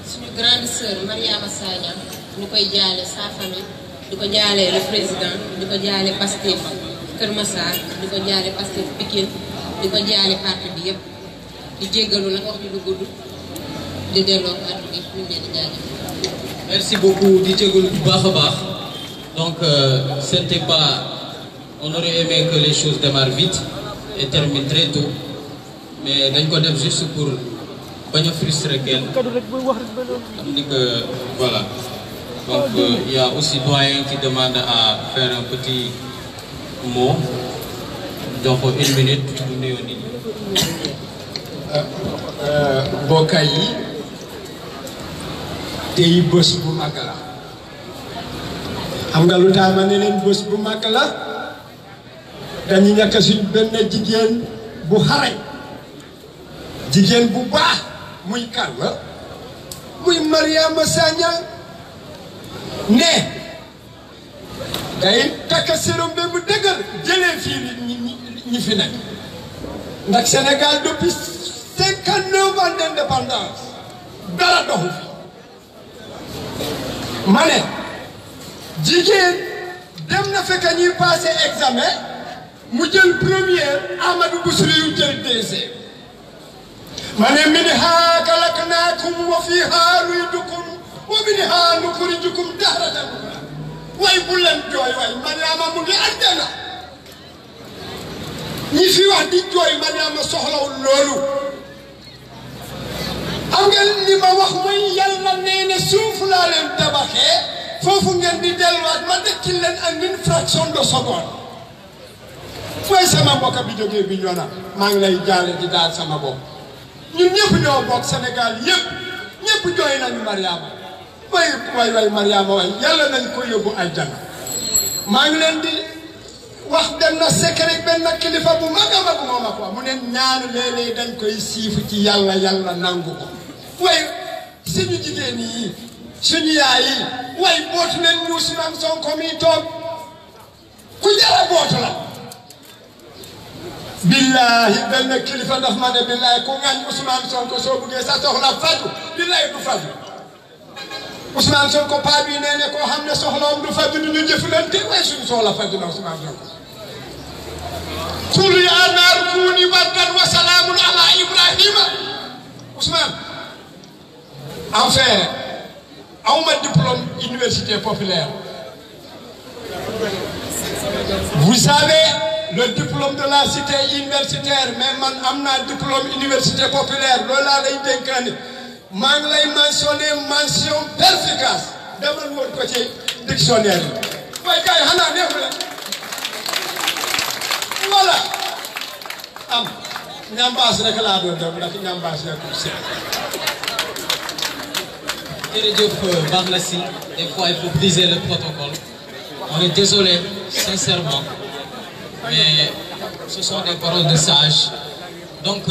suñu grande sœur Mariama Sagna ñu koy jaale sa famille di ko jaale le président di ko jaale Pastef Kër Massar di ko jaale Pastef Pikine di ko jaale parti bi yëpp di jégalu nag wax ji lu gudd di delloo kàddu gi ñu ngi leen di jaajëf. Merci beaucoup di jégalu bu baax a baax donc c'était pas on aurait aimé que les choses démarrent vite et terminent très tôt mais dañ ko def juste pour bañ a frustrer kenn xam ni que voilà donc il y a aussi doyen qui demande à faire un petit mot donc 1 minute mu nuyoo nit ñi. mbokkaay yi tey bés bu mag la xam nga lu tax ma ne leen bés bu mag la dañu ñàkk suñ benn jigéen bu xarañ jigéen bu baax muy kan la muy Mariama Sagna ne day takk sérum bi bu dëgër jëlee fii ñi fi nekk ndax Sénégal depuis 59 ans d'indépendance dara doxu fi ma ne jigéen dem na fekk ñuy passé examen mu jël première Amadou Bousri yu jël deuxième ma ne minhaa khalaqnaakum wa fiihaa nu'iidukum wa minhaa nukhrijukum tahratan ukhraa way bu leen jooy way Mariama mu ngi àjjana ñi fi wax di jooy Mariama soxlawul loolu am ngeen li ma wax mooy yàlla nee na suuf laa leen tabaxee foofu ngeen di delluwaat ma dekkil leen en une fraction de seconde mooy sama mbokk bi jógee bi ñoo na maa ngi lay jaale di daal sama bopp ñun ñëpp ñoo bokk Sénégal yëpp ñëpp jooy nañu Mariama way Mariama way yàlla nañ ko yóbbu aljana maa ngi leen di wax benn secret benn kilifa bu mag a mag moo ma ko mu ne ñaan léeg-léeg dañ koy siifu ci yàlla yàlla nangu ko way suñu jigéen yi suñu yaay yi way bootu leen ñu Ousmane Sonko mi toog ku jara bootu la billahi benn kilifa daf ma ne billahi ku ngañ Ousmane Sonko soo buggee sa soxla faju billahi du faju Ousmane Sonko paa bi nee ne koo xam ne soxlaam du faju du ñu jëflante way suñu soxla faju na Ousmane Sonko qul yaa naaru kuuni bardan wa salaamun ala Ibrahima Ousmane enfin awma diplôme université populaire vous savez le diplôme de la cité universitaire mais man am naa diplôme université populaire loolu laa lay dénkaane maa ngi lay mentionné mention perspicace demal woon ko ci dictionnaire yi waaye gars yi xanaa neexu la voilà am ñambaas rek laa doon dem ndax ñambaas rek c'est jërëjëf baax na si des fois il faut briser le protocole on est désolé sincèrement mais ce sont des paroles de sages donc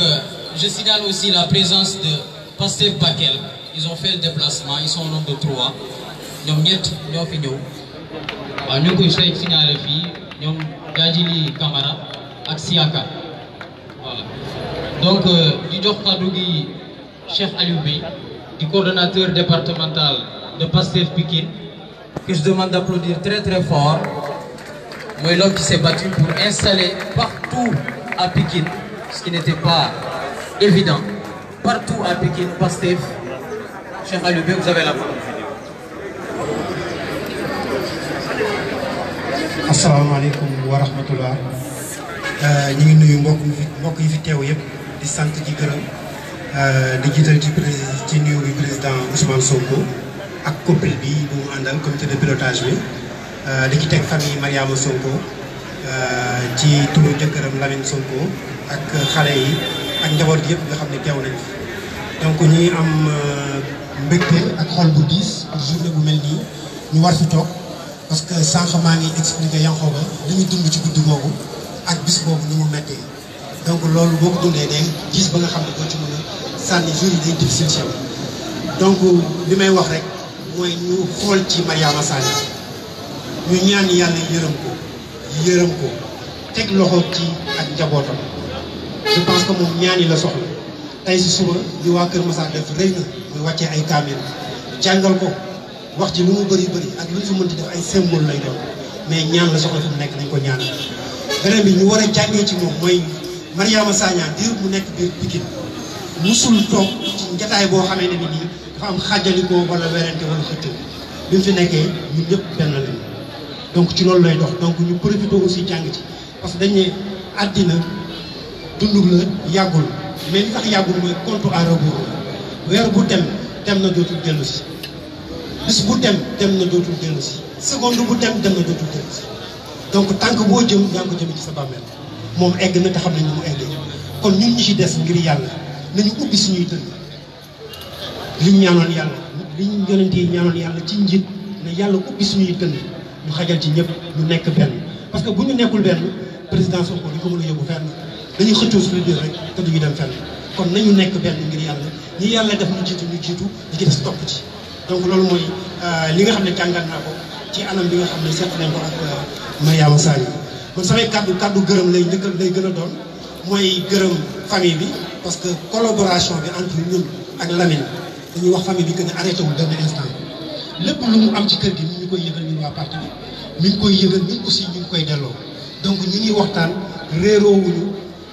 je signale aussi la présence de Pastef Bakel ils ont fait le déplacement ils sont au nombre de 3 ñoom ñett ñoo fi ñëw waaw ñu ngi koy say signalé fii ñoom Gadjili Camara ak Siaka voilà donc di jox kàddu gi Cheikh Aliou Bey du coordonnateur départemental de Pastef Pikine que je demande d'applaudir très très fort mooy l'homme qui s'est battu pour installer partout à Pikine ce qui n'était pas évident partout à Pikine Pastef Cheikh Aliou Bey vous avez la parole. asalaamaaleykum wa rahmatullah ñu ngi nuyu mbokk yi fi teew yëpp di sant ci gërëm di jiital ci nuyu bi président Ousmane Sonko ak couple bi bu mu àndal comité de pilotage bi di ci teg famille Mariama Sonko ci turu jëkkëram Lamine Sonko ak xale yi ak njaboot gi yëpp nga xam ne teew nañ fi donc ñu ngi am mbégte ak xol bu diis ak journée bu mel nii ñu war fi toog parce que sànq maa ngi expliqué Yankhoba li ñu dund ci guddi googu ak bis boobu ni mu méttee donc loolu boo ko dundee day gis ba nga xam ne doo ci mën a sànni jour yi day difficile ci yow donc li may wax rek mooy ñu xool ci Mariama Sagna ñu ñaan yàlla yërëm ko teg loxo ci ak njabootam je pense que moom ñaan yi la soxla tey si suba li waa Kër Massar def rëy na muy wàccee ay kaamil jàngal ko wax ci lu mu bëri ak lu ñu fi mënti def ay symbole lay doon mais ñaan la soxla fi mu nekk nañ ko ñaanal. beneen bi ñu war a jàngee ci moom mooy Mariama Sagna diir mu nekk biir Pikine musul toog ci njataay boo xamee ne bi nii dafa am xàjjalikoo wala werante wala xëccoo bi mu fi nekkee ñun ñëpp benn lañu donc ci loolu lay dox donc ñu profité aussi jàng ci parce que dañ ne àddina dundug la yàggul mais li tax yàggul mooy compte à rebours weer bu dem na dootul dellu si bis bu dem na dootul dellu si seconde bu dem na dootul dellu si donc tànk boo jëm yaa ngi ko jëme ci sa bàmmeel moom egg na te xam nañ ni mu eggee kon ñun ñi ci des ngir yàlla nañu ubbi suñuy dënn li ñu ñaanoon yàlla li ñu yonent yi ñaanoon yàlla ci njiit ne yàlla ubbi suñuy dënn ñu xajal ci ñëpp ñu nekk benn parce que bu ñu nekkul benn président Sonko di ko mën a yóbbu fenn dañuy xëccoo suñu biir rek te duñu dem fenn kon nañu nekk benn ngir yàlla ñi yàlla def ñu jiitu li ci des topp ci donc loolu mooy li nga xam ne jàngal naa ko ci anam bi nga xam ne seet nañ ko ak Mariama Sagna kon samay kaddu gërëm lay gën a doon mooy gërëm famille bi parce que collaboration bi entre ñun ak Lamine dañuy wax famille bi que ne arrêté wul benn instant lépp lu mu am ci kër gi ñu koy yëgal ñun waa parti bi mi ngi koy yëgal ñun aussi ñu ngi koy delloo donc ñi ngi waxtaan réeroowuñu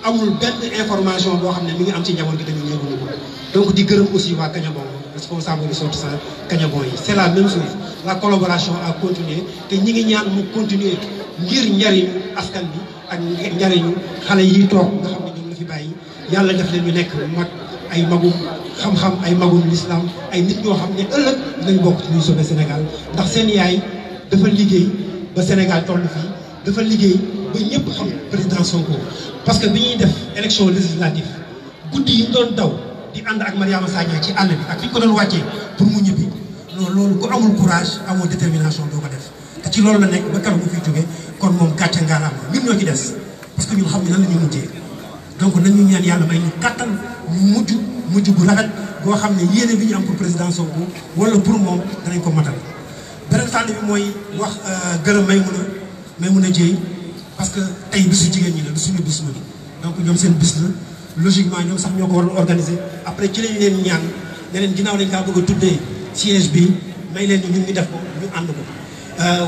amul benn information boo xam ne mi ngi am ci njaboot gi dañu yëguñu ko donc di gërëm aussi waa Kagnabon responsable ressortissant Kagnabon yi c'est la même chose la collaboration a continué te ñi ngi ñaan mu continuer ngir njariñu askan bi ak njariñu xale yi toog nga xam ne ñoom la fi bàyyi yàlla def leen ñu nekk mag ay magum xam-xam ay magum l'islam ay nit ñoo xam ne ëllëg dinañ bokk ci ñuy sauver Sénégal ndax seen yaay dafa liggéey ba Sénégal toll fii dafa liggéey ba ñëpp xam président Sonko parce que bi ñuy def élection législative guddi yi ñu doon daw di ànd ak Mariama Sagna ci àll bi ak fi ñu ko doon wàccee pour mu ñibbi loolu ku amul courage amoo détermination doo ko def te ci loolu la nekk ba keroog bu fiy jógee kon moom gàcce ngaaraam ñun ñoo ci des parce que ñun xam ne nan la ñuy mujjee donc nañu ñaan yàlla may ñu kàttan ñu mujj bu rafet boo xam ne yéene bi ñu am pour président Sonko wala pour moom danañ ko matal beneen fànn bi mooy wax gërëm Maimouna Dièye parce que tey bisu jigéen ñi la du suñu bis ma donc ñoom seen bis la logiquement ñoom sax ñoo ko waroon organiser après ci lañ leen ñaan ne leen ginnaaw dañ kaa bëgg a tuddee siège bi may leen ni ñun ñu def ko ñu ànd ko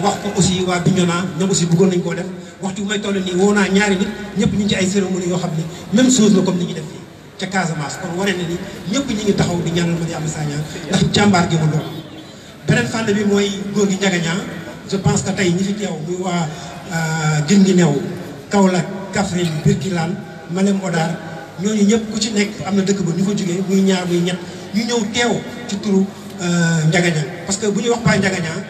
wax ko aussi waa Bignona ñoom aussi bëggoon nañ koo def waxtu bu may toll nii woo naa ñaari nit ñëpp ñu ngi ci ay cérémonie yoo xam ne même chose la comme ni ñuy def fii ca Casamance kon wane na ni ñëpp ñi ngi taxaw di ñaanal Mariama Sagna ndax jàmbaar gi mu doon beneen fànn bi mooy góor gi Ndiaga Niang je pense que tey ñi fi teew muy waa Guinguinéo Kaolack Kaffrine Birkilane Malem Hodar ñooñu ñëpp ku ci nekk am na dëkk ba ñu fa jógee muy ñaar muy ñett ñu ñëw teew ci turu Ndiaga Niang parce que bu ñuy wax Baye Ndiaga Niang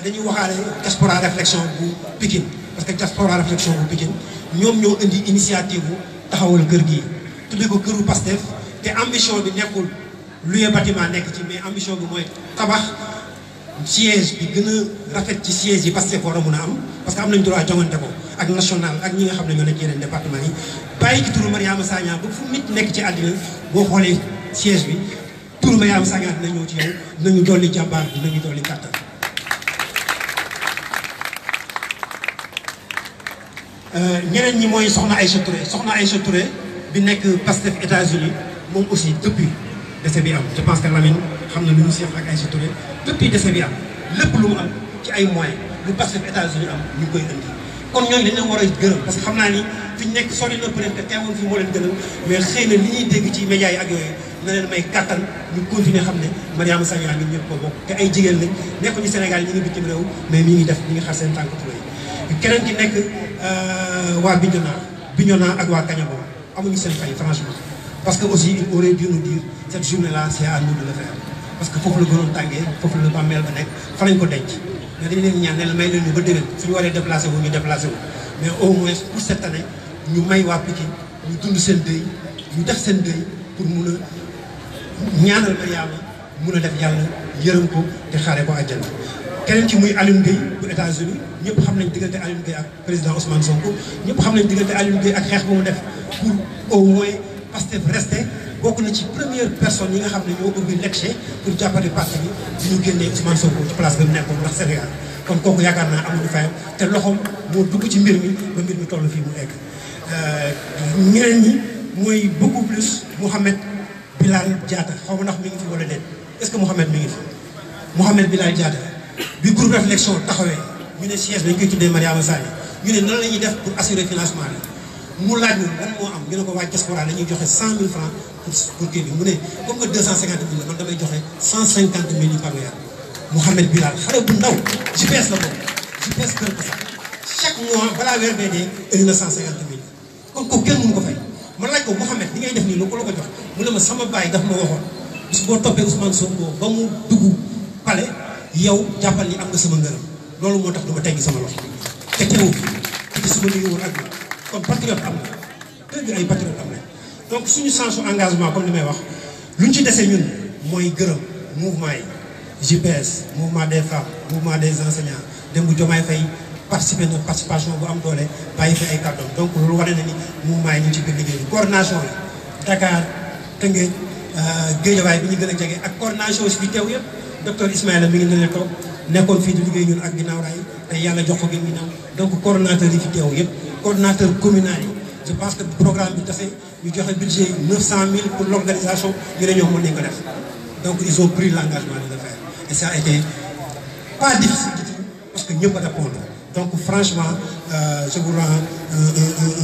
dañuy waxaale diaspora réflexion bu Pikine parce que diaspora réflexion bu Pikine ñoom ñoo indi initiative bu taxawal kër gi tuddee ko këru Pastef te ambition bi nekkul luye bâtiment nekk ci mais ambition bi mooy tabax siège bi gën a rafet ci siège yi Pastef war a mun a am parce que am nañ droit jongante ko ak national ak ñi nga xam ne ñoo nekk yeneen département yi bàyyi ci turu Mariama Sagna ba fu nit nekk ci àddina boo xoolee siège bi turu Mariama Sagna dina ñëw ci yow dinañu dolli jàmbaar dinañu dolli kàttan ñeneen ñi mooy soxna Aïcha Touré bi nekk Pastef États-Unis moom aussi depuis décès bi am je pense que Lamine xam na lu ñu seex ak Aïcha Touré depuis décès bi am lépp lu mu am ci ay moyens lu Pastef États-Unis am ñu koy indi kon ñooñu dañ leen war a gërëm parce que xam naa ni fi ñu nekk sori na peut-être que teewoon fi moo leen gënal mais xëy na li ñuy dégg ci médias yi ak yooyu na leen may kàttan ñu continuer xam ne Mariama Sagna ñun ñëpp ko bokk te ay jigéen lañ nekkuñu Sénégal ñi ngi bitim réew mais mi ngi def ñi ngi xar seen tànk Touré keneen ki nekk waa Bignona ak waa Kagnabon amuñu seen fay franchement parce que aussi il aurait dû nous dire cette journée là c'est à nous de le faire parce que foofu la gënoon tàngee foofu la bàmmeel ba nekk fa lañ ko denc mais dañ leen ñaan ne la may leen ñu ba déwén suñu waree déplacé wu ñu déplacé wu mais au moins pour cette année ñu may waa Pikine ñu dund seen deuil ñu def seen deuil pour mun a ñaanal Mariama mun a def yàlla yërëm ko te xaare ko àjjana. keneen ci muy Alioune Gueye bu États-Unis ñëpp xam nañ diggante Alioune Gueye ak président Ousmane Sonko ñëpp xam nañ diggante Alioune Gueye ak xeex bu mu def pour au moins Pastef resté bokk na ci première personne yi nga xam ne ñoo ubbi lecce pour jàppale parti bi ñu génnee Ousmane Sonko ci place bi mu nekkoon ndax Sénégal kon kooku yaakaar naa amuñu fayam te loxoom moo dugg ci mbir mi ba mbir mi toll fii mu egg. ñeneen ñi mooy beaucoup plus Mouhamed Bilal Diatta xaw ma ndax mi ngi fi wala déet est-ce que Mouhamed mi ngi fi Mouhamed Bilal Diatta bi groupe réflexion taxawee ñu ne siège dañ koy tuddee Mariama Sagna ñu ne nan la ñuy def pour assurer financement bi mu laaj ñu lan moo am ñu ne ko waa diaspora dañuy joxe 100 000 francs pour kii bi mu ne comme que 250 000 la man damay joxe 150 000 yu par weer. Mouhamed Bilal xale bu ndaw GPS la boobu GPS kër ko sax chaque mois balaa weer bee dee indi na 150 000 kon kooku kenn mënu ko fay ma laaj ko Mouhamed li ngay def nii lu ko la ko jox mu ne ma sama baay daf ma waxoon bis boo toppee Ousmane Sonko ba mu dugg palais yow jàppal ni am nga sama ngërëm loolu moo tax du ma teggi sama loxo te teewu te su ma liggéey woon ak kon patriote am na dëgg ay patriote am na donc suñu sensu engagement comme li may wax lu ñu ci desee ñun mooy gërëm mouvement yi JPS mouvement des femmes mouvement des enseignants Demba Diomaye Faye participer na participation bu am doole bàyyi fi ay kàddoom donc loolu wane na ni mouvement yi ñu ngi ci biir liggéey bi coordination yi Dakar Tëngéej Guédiawaye bi ñu gën a jege ak coordination si fi teew yëpp docteur Ismaïla mi ngi ne toog nekkoon fii di liggéey ñun ak ginnaaw raay te yàlla jox ko gën ginnaaw donc coordonnateur yi fi teew yëpp coordonnateur communal yi je pense que programme bi dafay ñu joxe budget 900 000 pour l'organisation ñu ne ñoom mën nañ ko def donc ils ont pris l'engagement de le faire et ça a été pas difficile du tout parce que ñëpp a répondre donc franchement je vous rends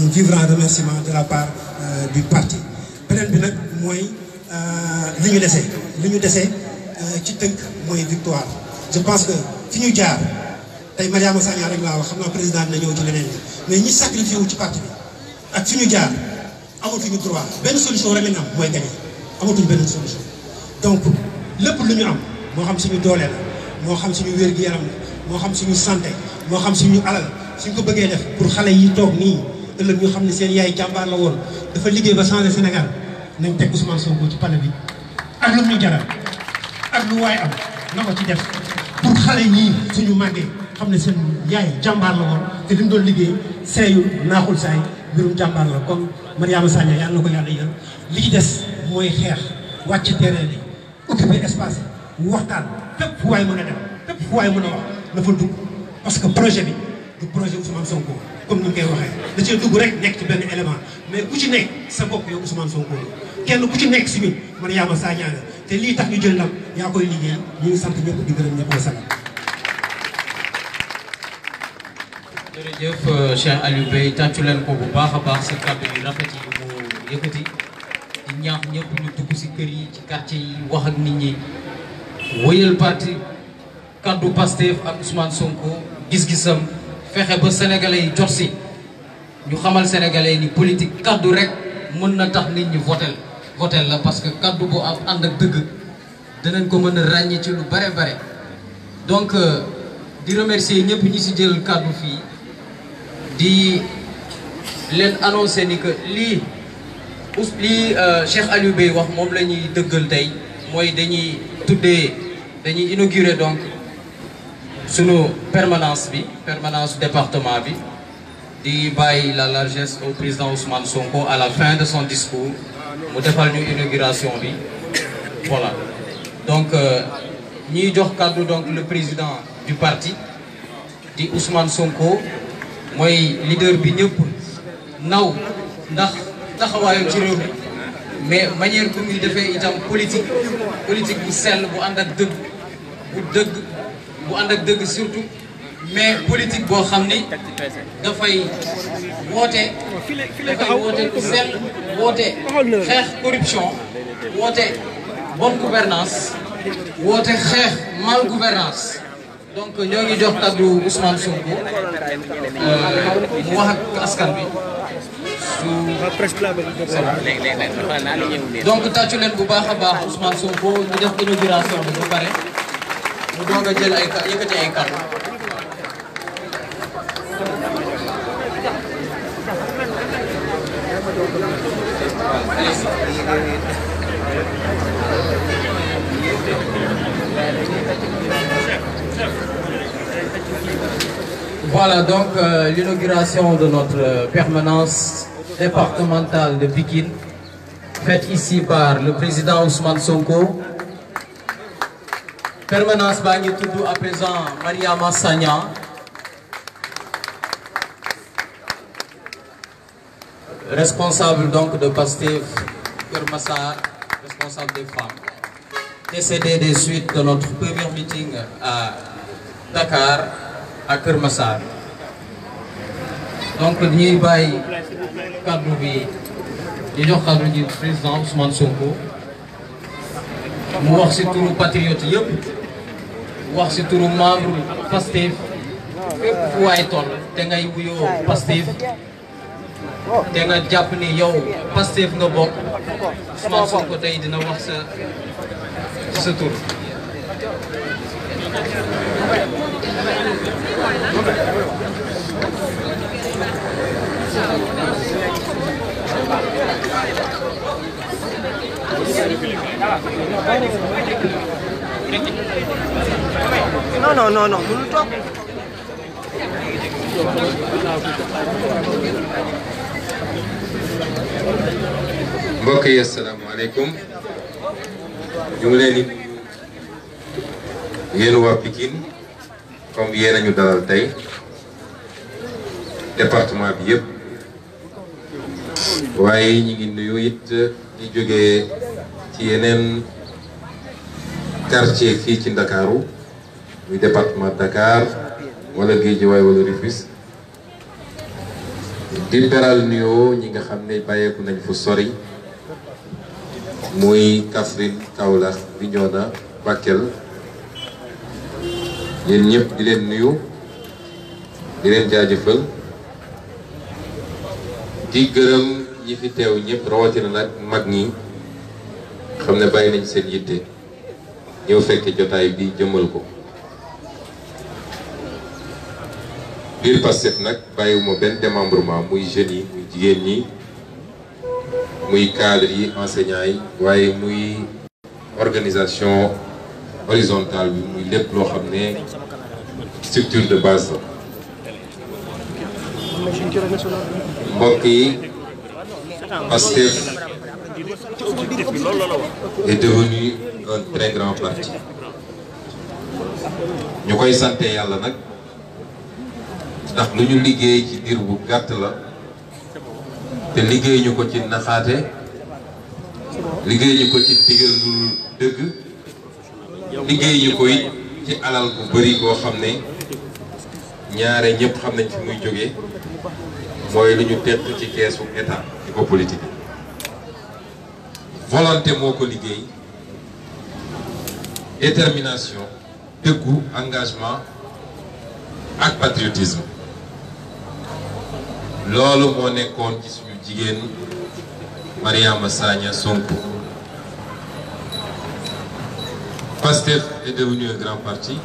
un vibrant remerciement de la part du parti beneen bi nag mooy li ñu desee ci tënk mooy victoire je pense que fi ñu jaar tey Mariama Sagna rek laa wax xam naa président dina ñëw ci leneen bi mais ñi sacrifié wu ci parti bi ak fi ñu jaar amatuñu droit benn solution rek la ñu am mooy gagner amatuñu benn solution donc lépp lu ñu am moo xam suñu doole la moo xam suñu wér-gu-yaram la moo xam suñu santé moo xam suñu alal suñ ko bëggee def pour xale yi toog nii ëllëg ñu xam ne seen yaay jàmbaar la woon dafa liggéey ba changer Sénégal nañ teg Ousmane Sonko ci palais bi ak lu ñu jaral ak lu waay am na ko ci def pour xale ñii suñu màggee xam ne seen yaay jàmbaar la woon te li mu doon liggéey seeyul naaxul saay mbirum jàmbaar la kon Mariama Sagna yàlla na ko yàlla yël li ci des mooy xeex wàcc terrain bi occuper espace yi waxtaan fépp fu waay mën a dem fépp fu waay mën a wax na fa dugg parce que projet bi du projet Ousmane Sonko comme ni ñu koy waxee da cee dugg rek nekk ci benn élément mais ku ci nekk sa bopp yow Ousmane Sonko kenn ku ci nekk si ñun Mariama Sagna nga te lii tax ñu jël ndam yaa koy liggéey ñu ngi sant ñëpp di gërëm ñëpp wasalaam. jërëjëf Cheikh Aliou Bey tàccu leen ko bu baax a baax si kàddu yu rafet yi mu yëkkati di ñaax ñëpp ñu dugg si kër yi ci quartier yi wax ak nit ñi wëyal parti kaddu Pastef ak Ousmane Sonko gis-gisam fexe ba sénégalais yi jot si ñu xamal sénégalais yi ni politique kaddu rek mën na tax nit ñi votel la parce que kaddu bu am ànd ak dëgg danañ ko mën a ràññee ci lu bare bare donc di remercier ñëpp ñi si jël kaddu fii di leen annoncé ni que lii Cheikh Aliou Bey wax moom la ñuy dëggal tey mooy dañuy inaugurer donc sunu permanence département bi di bàyyi la largesse au président Ousmane Sonko à la fin de son discours mu defal ñu inauguration bi voilà donc ñiy jox kàddu donc le président du parti di Ousmane Sonko mooy leader bi ñëpp naw ndax taxawaayu ci réew mi mais manière bu muy defee itam politique bu sell bu ànd ak dëgg bu ànd ak dëgg surtout mais politique boo xam ni dafay woote ku sell woote xeex corruption woote bonne gouvernance woote xeex mal gouvernance donc ñoo ngi jox kàddu Ousmane Sonko mu wax ak askan bi donc tàccu leen bu baax a baax Ousmane Sonko ñu def inauguration bi ba pare mu doog a jël yëkkati ay kàddu. Voilà donc l'inauguration de notre permanence départementale de Pikine, faite ici par le président Ousmane Sonko. Permanence Bangi Toudou à présent Mariama Sagna. Responsable donc de Pastef Kermassar, responsable des femmes. Décédé des suites de notre premier meeting à Dakar, à Kermassar. Donc nous avons cadre du président Ousmane Sonko. Nous avons aussi tous les patriotes, nous avons aussi tous les membres Pastef. Nous avons Pastef. te nga jàpp ni yow Pastef nga bokk Ousmane Sonko tey dina wax sa tur. Non, mënul toog. mbokk yi asalaamaaleykum ñu ngi leen di yéen waa Pikine comme yéen a ñu dalal tey département bi yëpp waaye ñu ngi nuyu it di jógee ci yeneen quartier fii ci Ndakaaru muy département Dakar wala Guédiawaye wala Rufisque di beral nuyoo ñi nga xam ne bàyyeeku nañ fu sori muy Kaffrine Kaolack Bignona Bakel yéen ñëpp di leen nuyu di leen jaajëfal di gërëm ñi fi teew ñëpp rawatina nag mag ñi xam ne bàyyi nañ seen yitte ñëw fekk jotaay bi jëmmal ko. biir Pastef nag bàyyiwuma benn démembrement muy jeunes yi muy jigéen ñi muy cadres yi enseignants yi waaye muy organisation horizontale bi muy lépp loo xam ne structure de base la. mbokk yi Pastef est devenu un très grand parti ñu koy sante yàlla nag ndax lu ñu liggéey ci diir bu gàtt la te liggéey ñu ko ci naxaate liggéey ñu ko ci digal lu dëgg liggéey ñu ko it ci alal bu bari boo xam ne ñaare ñëpp xam nañ fi muy jógee mooy lu ñu teq ci keesu état di ko politique volonté moo ko liggéey détermination dëggu engagement ak patriotisme loolu moo nekkoon ci suñu jigéen Mariama Sagna Sonko. Pastef est devenu un grand parti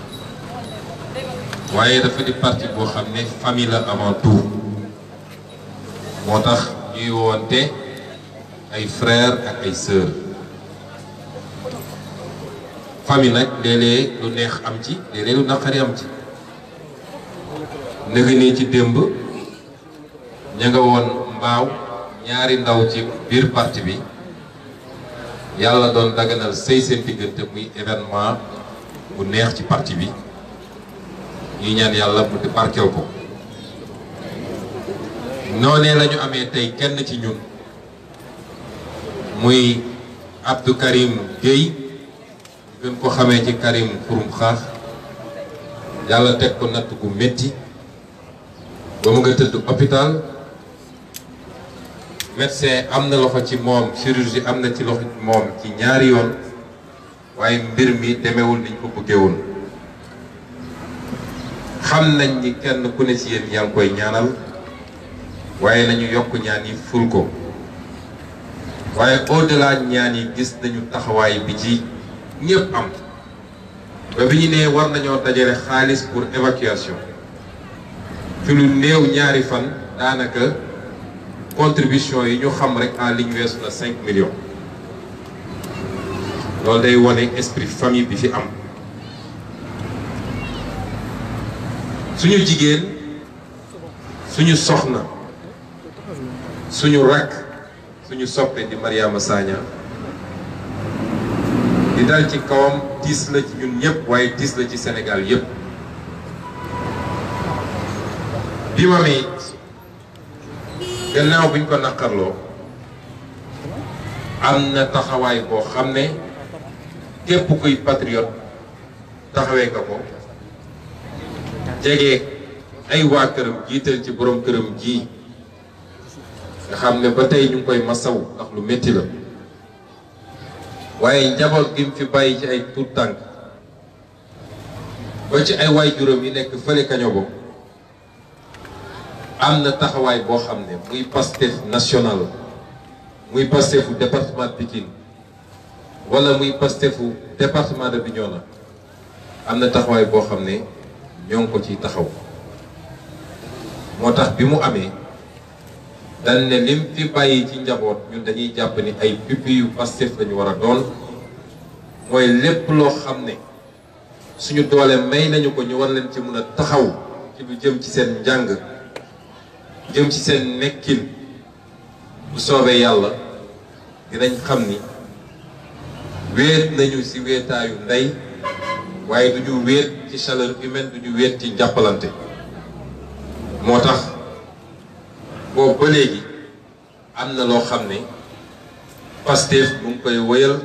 waaye dafa di parti boo xam ne famille la avant tout moo tax ñuy woonte ay frères ak ay sœurs famille nag léeg-léeg lu neex am ci léeg-léeg lu naqari am ci. nëgë nii ci démb ña nga woon mbaaw ñaari ndaw ci biir parti bi yàlla doon daganal sëy seen diggante muy événement bu neex ci parti bi ñuy ñaan yàlla mu di barkeel ko noonee la ñu amee tey kenn ci ñun muy Abdou Karim Gueye gën ko xamee ci Karim Xurum Xaax yàlla teg ko natt gu métti ba mu nga tëdd hôpital médecin am na loxo ci moom chirurgie am na ci loxo ci moom ci ñaari yoon waaye mbir mi demewul niñ ko bëggee woon xam nañ ni kenn ku ne ci yéen yaa ngi koy ñaanal waaye nañu yokk ñaan yi ful ko waaye au-delà ñaan yi gis nañu taxawaay bi ci ñëpp am ba bi ñu nee war nañoo dajale xaalis pour évacuation ci lu néew ñaari fan daanaka contribution yi ñu xam rek en ligne weesu na 5 millions loolu day wone esprit famille bi fi am suñu jigéen suñu soxna suñu rakk suñu soppe di Mariama Sagna di dal ci kawam tiis la ci ñun ñëpp waaye tiis la ci Sénégal yëpp bi ma mi gannaaw buñ ko naqarloo am na taxawaay boo xam ne képp kuy patriote taxawee nga ko jege ay waa këram jiital ci borom këram ji nga xam ne ba tey ñu ngi koy masaw ndax lu métti la waaye njaboot gi mu fi bàyyi ci ay tuut tànk ba ci ay waajuram yi nekk fële Kañobo am na taxawaay boo xam ne muy Pastef national muy Pastefu département de Pikine wala muy Pastefu département de Bignona am na taxawaay boo xam ne ñoo ngi ko ciy taxaw moo tax bi mu amee dañ ne lim fi bàyyi ci njaboot ñun dañuy jàpp ni ay pupilles yu Pastef lañu war a doon mooy lépp loo xam ne suñu doole may nañu ko ñu war leen ci mën a taxaw ci lu jëm ci seen njàng jëm ci seen nekkin bu soobee yàlla dinañ xam ni wéet nañu ci wéetaayu ndey waaye du ñu wéet ci chaleur humaine du ñu wéet ci jàppalante moo tax boobu ba léegi am na loo xam ne Pastef mu ngi koy wëyal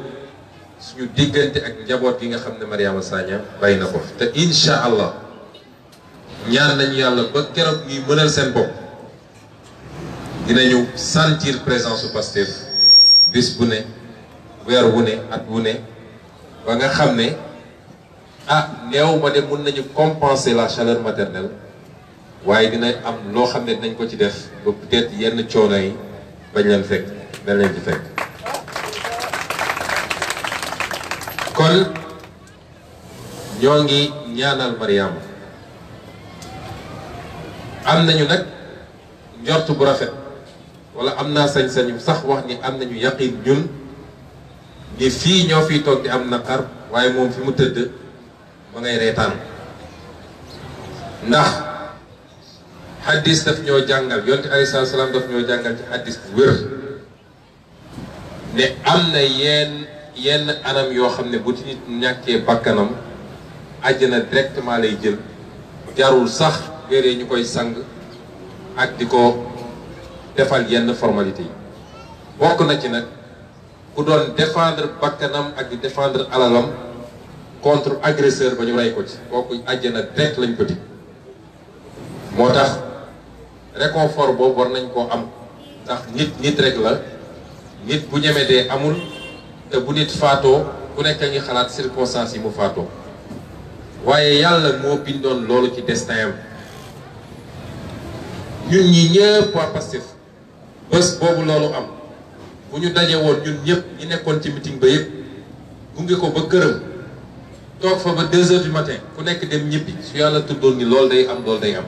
suñu diggante ak njaboot gi nga xam ne Mariama Sagna bàyyi na ko te incha allah ñaan nañu yàlla ba keroog ñuy mënal seen bopp dinañu sentir présence su Pastef bis bu ne weer wu ne at wu ne ba nga xam ne néew ma de mun nañu compenser la chaleur maternelle waaye dina am loo xam ne dinañ ko ci def ba peut-être yenn coono yi bañ leen fekk dañ leen ci fekk kon ñoo ngi ñaanal Mariama am nañu nag njort bu rafet wala am naa sañ-sañu sax wax ni am nañu yaqin ñun ni fii ñoo fiy toog di am naqar waaye moom fi mu tëdd ma ngay reetaan ndax xaddis daf ñoo jàngal yonte alayhi salaam daf ñoo jàngal ci xaddis bu wér ne am na yenn anam yoo xam ne bu ci nit ñàkkee bakkanam àjjana directement lay jël jarul sax wéree ñu koy sang ak di ko defal yenn formalité yi bokk na ci nag ku doon défendre bakkanam ak di défendre alalam contre agresseur ba ñu rey ko ci kooku àjjana direct lañ ko di moo tax réconfort boobu war nañ koo am ndax nit rek la nit bu ñeme dee amul te bu nit faatoo ku nekk a ngi xalaat circonstances yi mu faatoo waaye yàlla moo bindoon loolu ci destin am ñun ñi ñëpp waa Pastef bés boobu loolu am bu ñu daje woon ñun ñëpp ñi nekkoon ci meeting ba yëpp gunge ko ba këram toog fa ba 2 heures du matin ku nekk dem ñibbi su yàlla tuddoon ni loolu day am loolu day am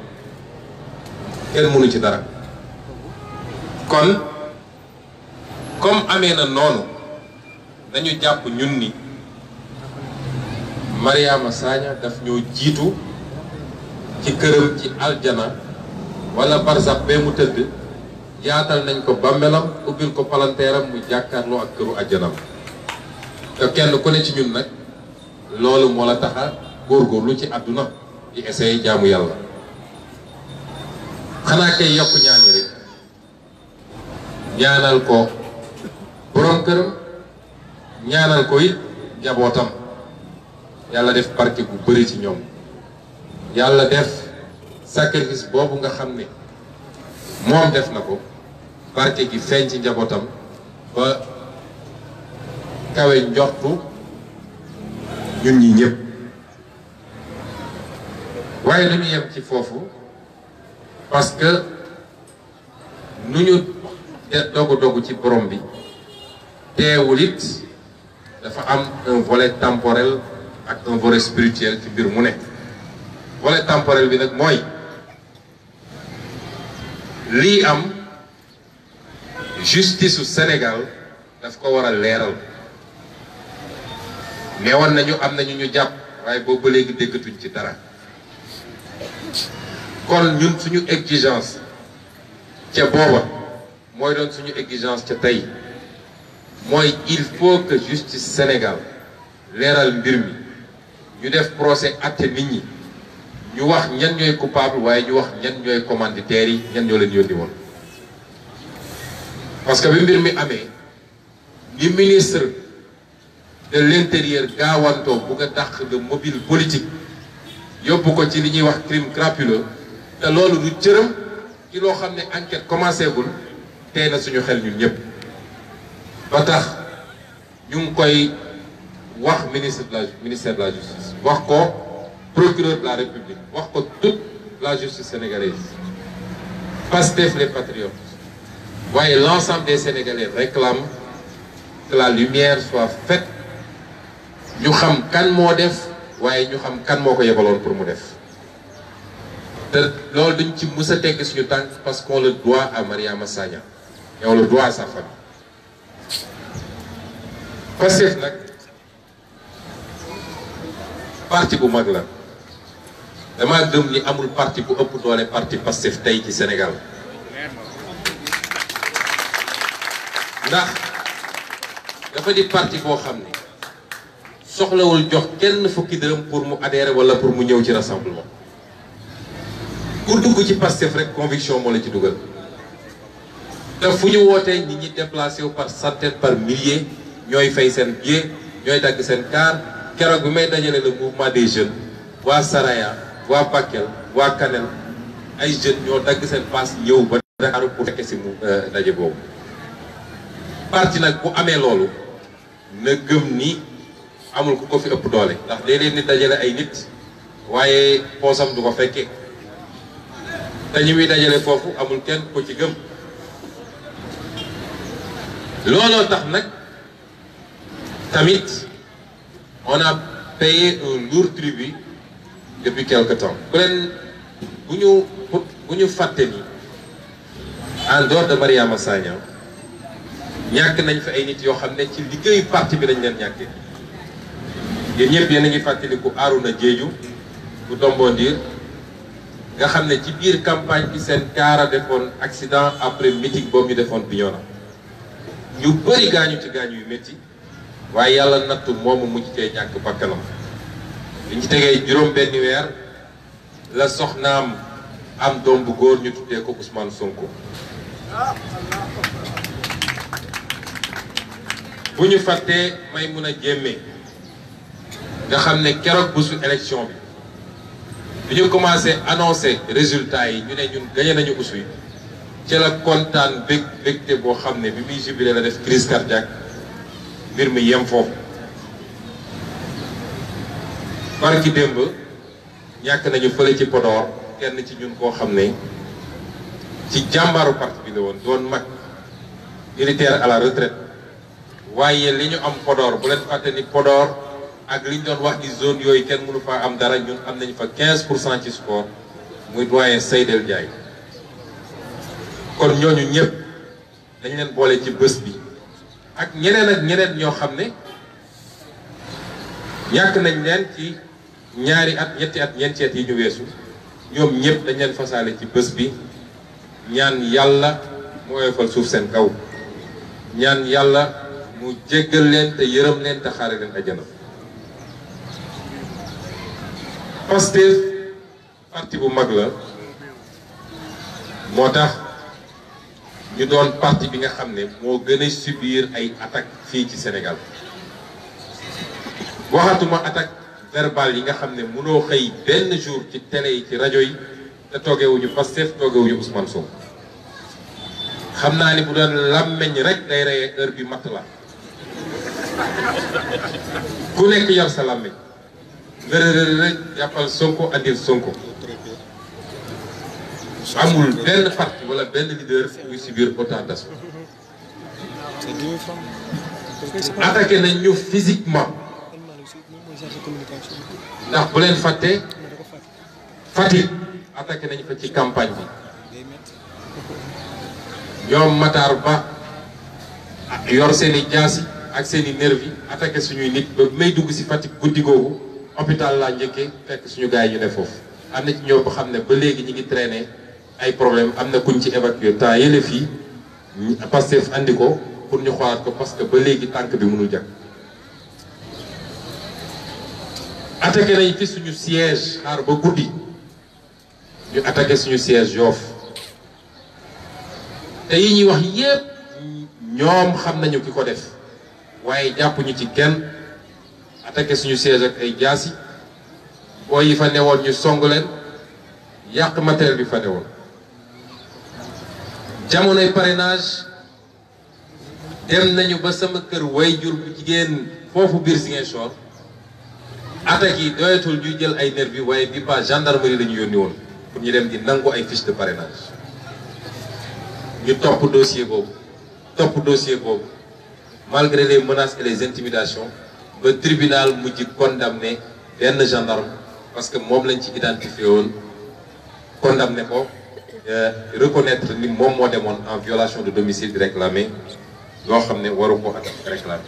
kenn mënu ci dara kon comme amee na noonu dañu jàpp ñun ni Mariama Sagna daf ñoo jiitu ci këram ci aljana wala barsax bee mu tëdd yaatal nañ ko bàmmeelam ubbil ko palanteeram mu jàkkaarloo ak këru aljanam te kenn ku ne ci ñun nag loolu moo la taxa góorgóorlu ci àdduna di essayer jaamu yàlla xanaa kay yokk ñaani rek ñaanal ko borom këram ñaanal ko it njabootam yàlla def barke bu bari ci ñoom yàlla def sacrifice boobu nga xam ne moom def na ko barke gi feeñ ci njabootam ba kawe njortu ñun ñi ñëpp waaye lu ñu yem ci foofu parce que nu ñu dogu ci borom bi teewul it dafa am un volet temporel ak un volet spirituel ci mbir mu ne volet temporel bi nag mooy lii am justice su Sénégal daf ko war a leeral neewoon nañu am nañu ñu jàpp waaye boobu ba léegi déggatuñ ci dara kon ñun suñu exigence ca booba mooy doon suñu exigence ca tey mooy il faut que justice Sénégal leeral mbir mi ñu def procès àtte nit ñi ñu wax ñan ñooy coupable waaye ñu wax ñan ñooy commanditaires yi ñan ñoo leen yónni woon parce que bi mbir mi amee ni ministre de l'intérieur gaawantoo bu nga dàq le mobile politique yóbbu ko ci li ñuy wax crime crapuleux te loolu du cëram ci loo xam ne enquête commencé gul tey na suñu xel ñun ñëpp ba tax ñu ngi koy wax ministère de la justice wax ko procureur de la République wax ko toute la justice sénégalaise Pastef les patriotes waaye l'ensemble des Sénégalais réclament que la lumière soit faite ñu xam kan moo def waaye ñu xam kan moo ko yebaloon pour mu def te loolu duñ ci mës a tegg suñu tànk parce qu'on le doit à Mariama Sagna et on le doit à sa famille. Pastef nag parti bu mag la dama gëm ni amul parti bu ëpp doole parti Pastef tey ci Sénégal ndax dafa di parti boo xam ne soxlawul jox kenn fukki dërëm pour mu adhérer wala pour mu ñëw ci rassemblement ku dugg ci Pastef rek conviction moo la ci dugal te fu ñu wootee nit ñi déplacé wu par centaine par milliers ñooy fay seen billet ñooy dagg seen car keroog bi may dajale le mouvement des jeunes waa Saraya waa Bakel waa Kanel ay jeunes ñoo dagg seen passe ñëw ba Dakar pour fekke si mu daje boobu parti nag bu amee loolu na gëm ni amul ku ko fi ëpp doole ndax léeg-léeg nit dajale ay nit waaye poosam du ko fekkee te ñi muy dajale foofu amul kenn ko ci gëm looloo tax nag tamit on a payé un lourd tribut depuis quelque temps bu ñu fàtte ni en dehors de Mariama Sagna ñàkk nañ fi ay nit yoo xam ne ci liggéeyu parti bi lañ leen ñàkkee yéen ñëpp yéen a ngi fàttaliku Arouna Diédhiou bu Dombondir nga xam ne ci biir campagne bi seen kaara defoon accident après meeting boobu ñu defoon Bignona ñu bëri gaañu ci gaañu yu métti waaye yàlla nattu moomu mujj cee ñàkk bakkanam liñ ci tegee juróom benn weer la soxnaam am doom bu góor ñu tuddee ko Ousmane Sonko bu ñu fàttee Maïmouna Diémé nga xam ne keroog bésu élection bi ñu commencé annoncé résultats yi ñu ne ñun gagné nañu Oussouye ci la kontaan bégte boo xam ne bi muy jubilé la def crise cardiaque mbir mi yem foofu barki démb ñàkk nañu fële ci Podor kenn ci ñun koo xam ne ci jàmbaaru parti bi la woon doon mag militaire à la retraite waaye li ñu am Podor bu leen fàtte ni Podor ak li ñu doon wax ni zone yooyu kenn mënu faa am dara ñun am nañu fa 15% ci sport muy doyen Seydel Ndiaye kon ñooñu ñëpp dañ leen boole ci bés bi ak ñeneen ñoo xam ne ñàkk nañ leen ci ñaari at ñetti at ñeenti at yi ñu weesu ñoom ñëpp dañ leen fasaale ci bés bi ñaan yàlla mu oyofal suuf seen kaw ñaan yàlla mu jéggal leen te yërëm leen te xaare leen àjjana. Pastef parti bu mag la moo tax ñu doon parti bi nga xam ne moo gën a subir ay attaques fii ci Sénégal waxatuma attaque verbale yi nga xam ne mënoo xëy benn jour ci télé yi ci rajo yi te toogewuñu Pastef toogewuñu Ousmane Sonko xam naa ni bu doon làmmeñ rek day reye heure bi matt la ku nekk yor sa làmmeñ rek jàppal Sonko andil Sonko amul benn parti wala benn leader buy subir autant d'assaut attaqué nañ ñu physiquement ndax bu leen fàtte Fatick attaqué nañ fa ci campagne bi ñoom Matar Ba yor seen i jaasi ak seen i nervi attaqué suñuy nit ba may dugg si Fatick guddi googu hôpital laa njëkkee fekk suñu gars yi ñu ne foofu am na ci ñoo xam ne ba léegi ñi ngi traîner ay problème am na kuñ ci évacuer temps yële fii Pastef andi ko pour ñu xoolaat ko parce que ba léegi tànk bi mënul jag. attaqué nañ fi suñu siège xaar ba guddi ñu attaqué suñu siège Yoff te yi ñuy wax yépp ñoom xam nañu ki ko def waaye jàpp ñu ci kenn attaqué suñu siège ak ay jaasi boo yi fa newoon ñu song leen yàq matériel bi fa newoon. jamonoy parrainage dem nañu ba sama kër wayjur bu jigéen foofu biir Ziguinchor attaques yi doyatul ñuy jël ay nervi waaye bi pas gendarmerie la ñu yónni woon pour ñu dem di nangu ay fiche de parrainage ñu topp dossier boobu malgré les menaces et les intimidations ba tribunal mujj condamné benn gendarme parce que moom lañ ci identifié woon condamné ko reconnaître ni moom moo demoon en violation de domicile di réclamer loo xam ne waru ko réclamer.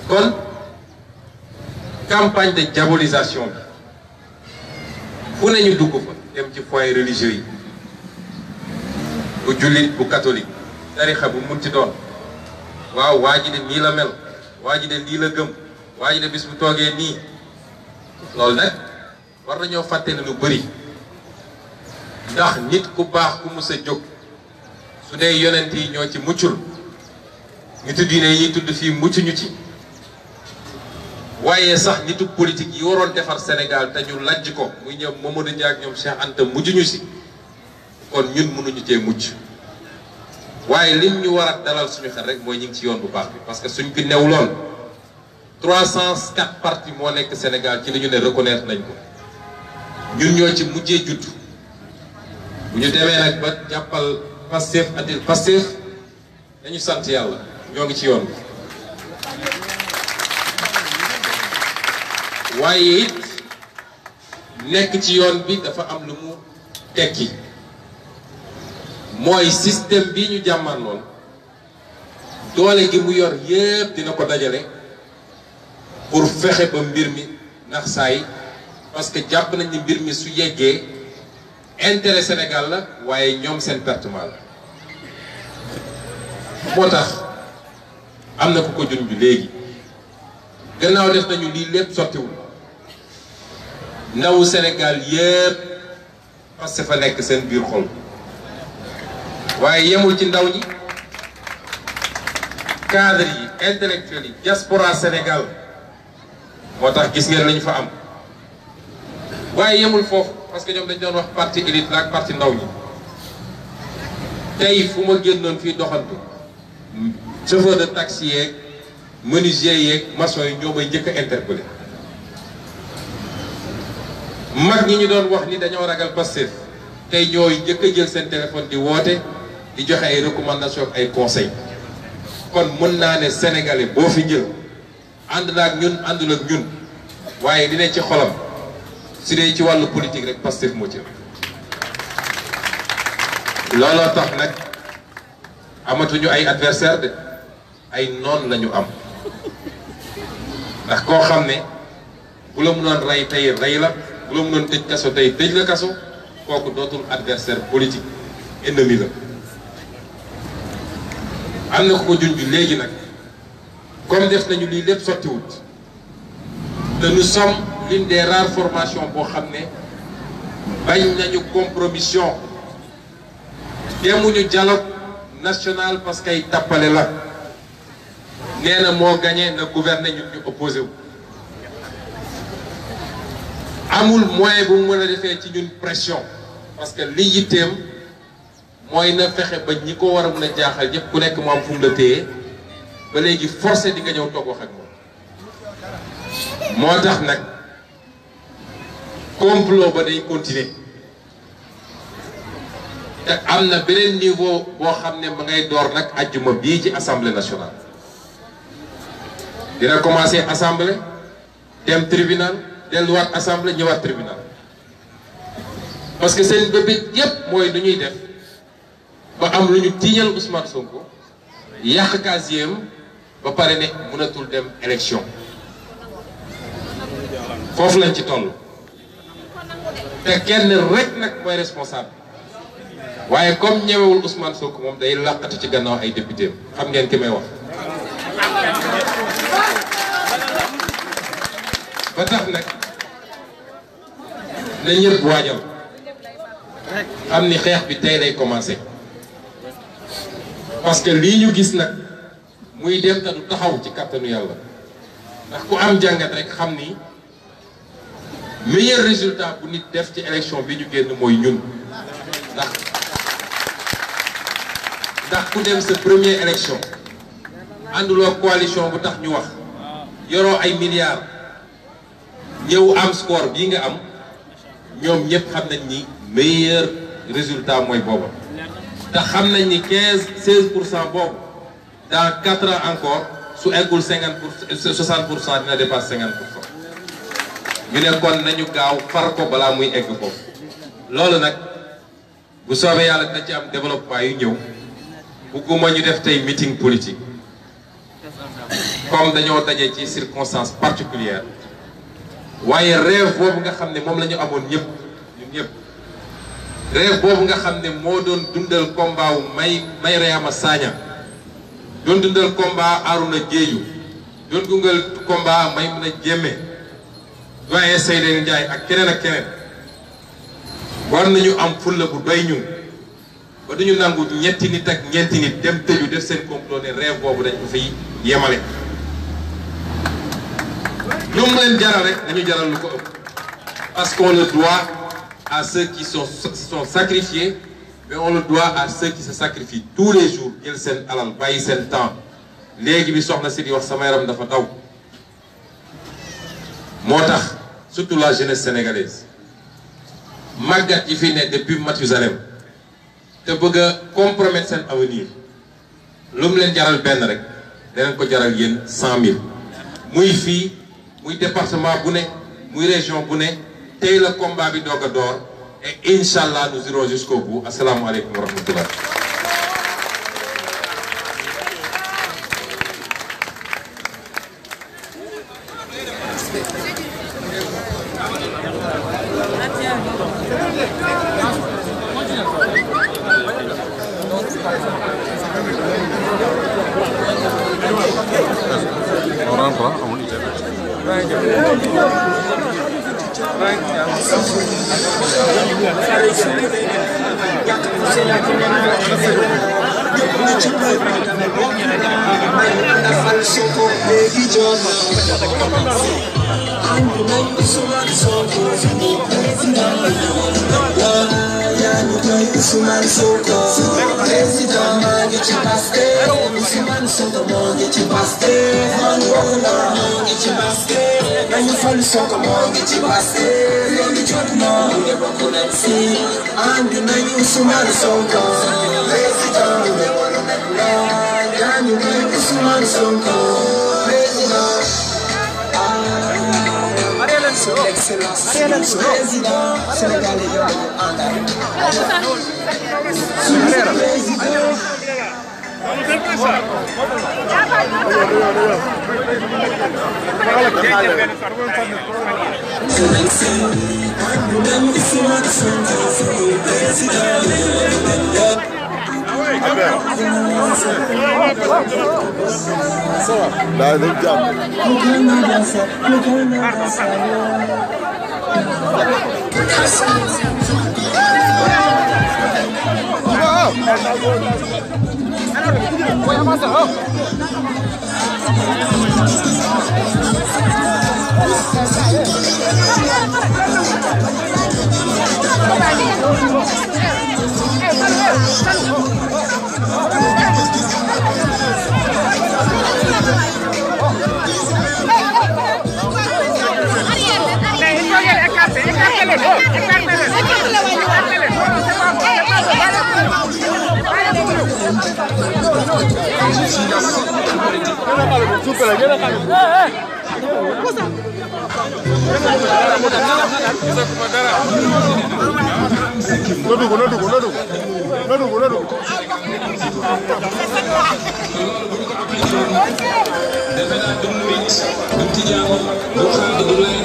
kon campagne de diabolisation bi fu ne ñu dugg fa dem ci foyer religieux yi bu jullit bu catholique tarixa bu mun ci doon waaw waa ji de nii la mel waa ji de lii la gëm waa ji de bis bu toogee nii loolu nag war nañoo fàtte ne lu bëri ndax nit ku baax ku mus a jóg su dee yonent yi ñoo ci muccul nitu diine yi tudd fii mucc ñu ci waaye sax nitu politique yi waroon defar Sénégal te ñu lajj ko muy ñoom Mamadou Dia ak ñoom Cheikh Anta mujj ñu si kon ñun mënuñu cee mucc waaye lim ñu war a dalal suñu xel rek mooy ñu ngi ci yoon bu baax bi parce que suñ fi newuloon 304 partis moo nekk Sénégal ci li ñu ne reconnaître nañ ko ñun ñoo ci mujjee judd bu ñu demee nag ba jàppal Pastef addil Pastef dañu sant yàlla ñoo ngi ci yoon bi waaye it nekk ci yoon bi dafa am lu mu tekki mooy système bi ñu jàmmaan lool doole gi mu yor yépp dina ko dajale pour fexe ba mbir mi ndax saay parce que jàpp nañ ni mbir mi su yeggee intérêt Sénégal la waaye ñoom seen pertement la moo tax am na ku ko junj léegi gannaaw def nañu lii lépp sottiwul ndawu Sénégal yépp parce que fa nekk seen biir xol waaye yemul ci ndaw ñi cadre yi intellectuels yi diaspora Sénégal moo tax gis ngeen lañu fa am waaye yemul foofu parce que ñoom dañ doon wax parti élite la ak parti ndaw ñi tey fu ma génnoon fii doxantu chauffeur de taxi yeeg menuisier yeeg maçon yi ñoo may njëkk a interpellé mag ñi ñu doon wax ni dañoo ragal Pastef tey ñooy njëkk a jël seen téléphone di woote di joxe ay recommandations ak ay conseils kon mën naa ne sénégalais boo fi jël ànd na ak ñun àndul ak ñun waaye dina ci xolam su dee ci wàllu politique rek Pastef moo ci looloo tax nag amatuñu ay adversaire de ay noon lañu am ndax koo xam ne bu la mënoon rey tey rey la bu la mënoon tëj kaso tey tëj la kaso kooku dootul adversaire politique ennemi la am na ku ko junj léegi nag comme def nañu lii lépp sottiwut te nous sommes l'une des rares formations boo xam ne bañ nañu compromission demuñu dialogue national parce que ay tappale la nee na moo gagné na gouverner ñun ñu opposé wu amul moyen bu mu mën a defee ci ñun pression parce que li yitteem mooy na fexe ba ñi ko war a mën a jaaxal ñëpp ku nekk mu am fu mu la téye ba léegi forcé di nga ñëw toog wax ak moom moo tax nag complot ba day continuer te am na beneen niveau boo xam ne ma ngay door nag ajjuma bii ci assemblée nationale dina commencer assemblée dem tribunal delluwaat assemblée ñëwaat tribunal parce que seen bébét yépp mooy lu ñuy def ba am lu ñu tiiñal Ousmane Sonko yàq casier ba pare ne mënatul dem élection foofu lañ ci toll te kenn rek nag mooy responsable waaye comme ñëwewul Ousmane Sonko moom day làqatu ci gannaaw ay député xam ngeen ki may wax. ba tax nag na ñëpp waajal xam ni xeex bi tey lay commencé parce que lii ñu gis nag muy dem te du taxaw ci kàttanu yàlla ndax ku am jàngat rek xam ni meilleur résultat bu nit def ci élection bi ñu génn mooy ñun ndax ku dem sa première élection ànduloo coalition bu tax ñu wax yoroo ay milliards ñëw am score bii nga am ñoom ñëpp xam nañ ni meilleur résultat mooy booba te xam nañ ni 16% boobu dans 4 ans encore su eggul 60% dina dépasse 50%. ñu ne kon nañu gaaw far ko balaa muy egg foofu loolu nag bu soobee yàlla dina ci am développement yu ñëw bugguma ñu def tey meeting politique comme dañoo daje ci circonstances particulières waaye rêve boobu nga xam ne moom la ñu amoon ñëpp ñun ñëpp rêve boobu nga xam ne moo doon dundal combat wu May Réama Sagna doon dundal combat Arouna Diédhiou doon dundal combat Maïmouna Diémé doyen Seydou Ndiaye ak keneen ak keneen war nañu am fulla bu doy ñun ba duñu nangu ñetti nit ak ñeenti nit dem tëju def seen complot ne rêve boobu dañ ko fiy yemale. lu mu leen jaral rek dañu jaral lu ko ëpp parce qu'on le doit à ceux qui sont sacrifiés mais on le doit à ceux qui se sacrifient tous les jours jël seen alal bàyyi seen temps léegi bi soxna si di wax sama yaram dafa daw. moo tax surtout la jeunesse sénégalaise màggat yi fi ne depuis Mathusalem te bëgg a compromettre seen avenir lu mu leen jaral benn rek danañ ko jaral yéen 100 000 muy fii muy département bu ne muy région bu ne tey la combat bi doog a door et incha allah nous irons jusqu'au bout asalaamualeykum wa rahmatullah.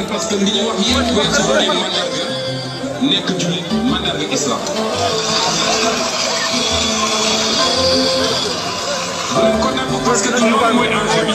parce que li ñu wax yépp nekk jullit mandarga islam. bu leen ko nangu parce que loolu mooy enjeu bi.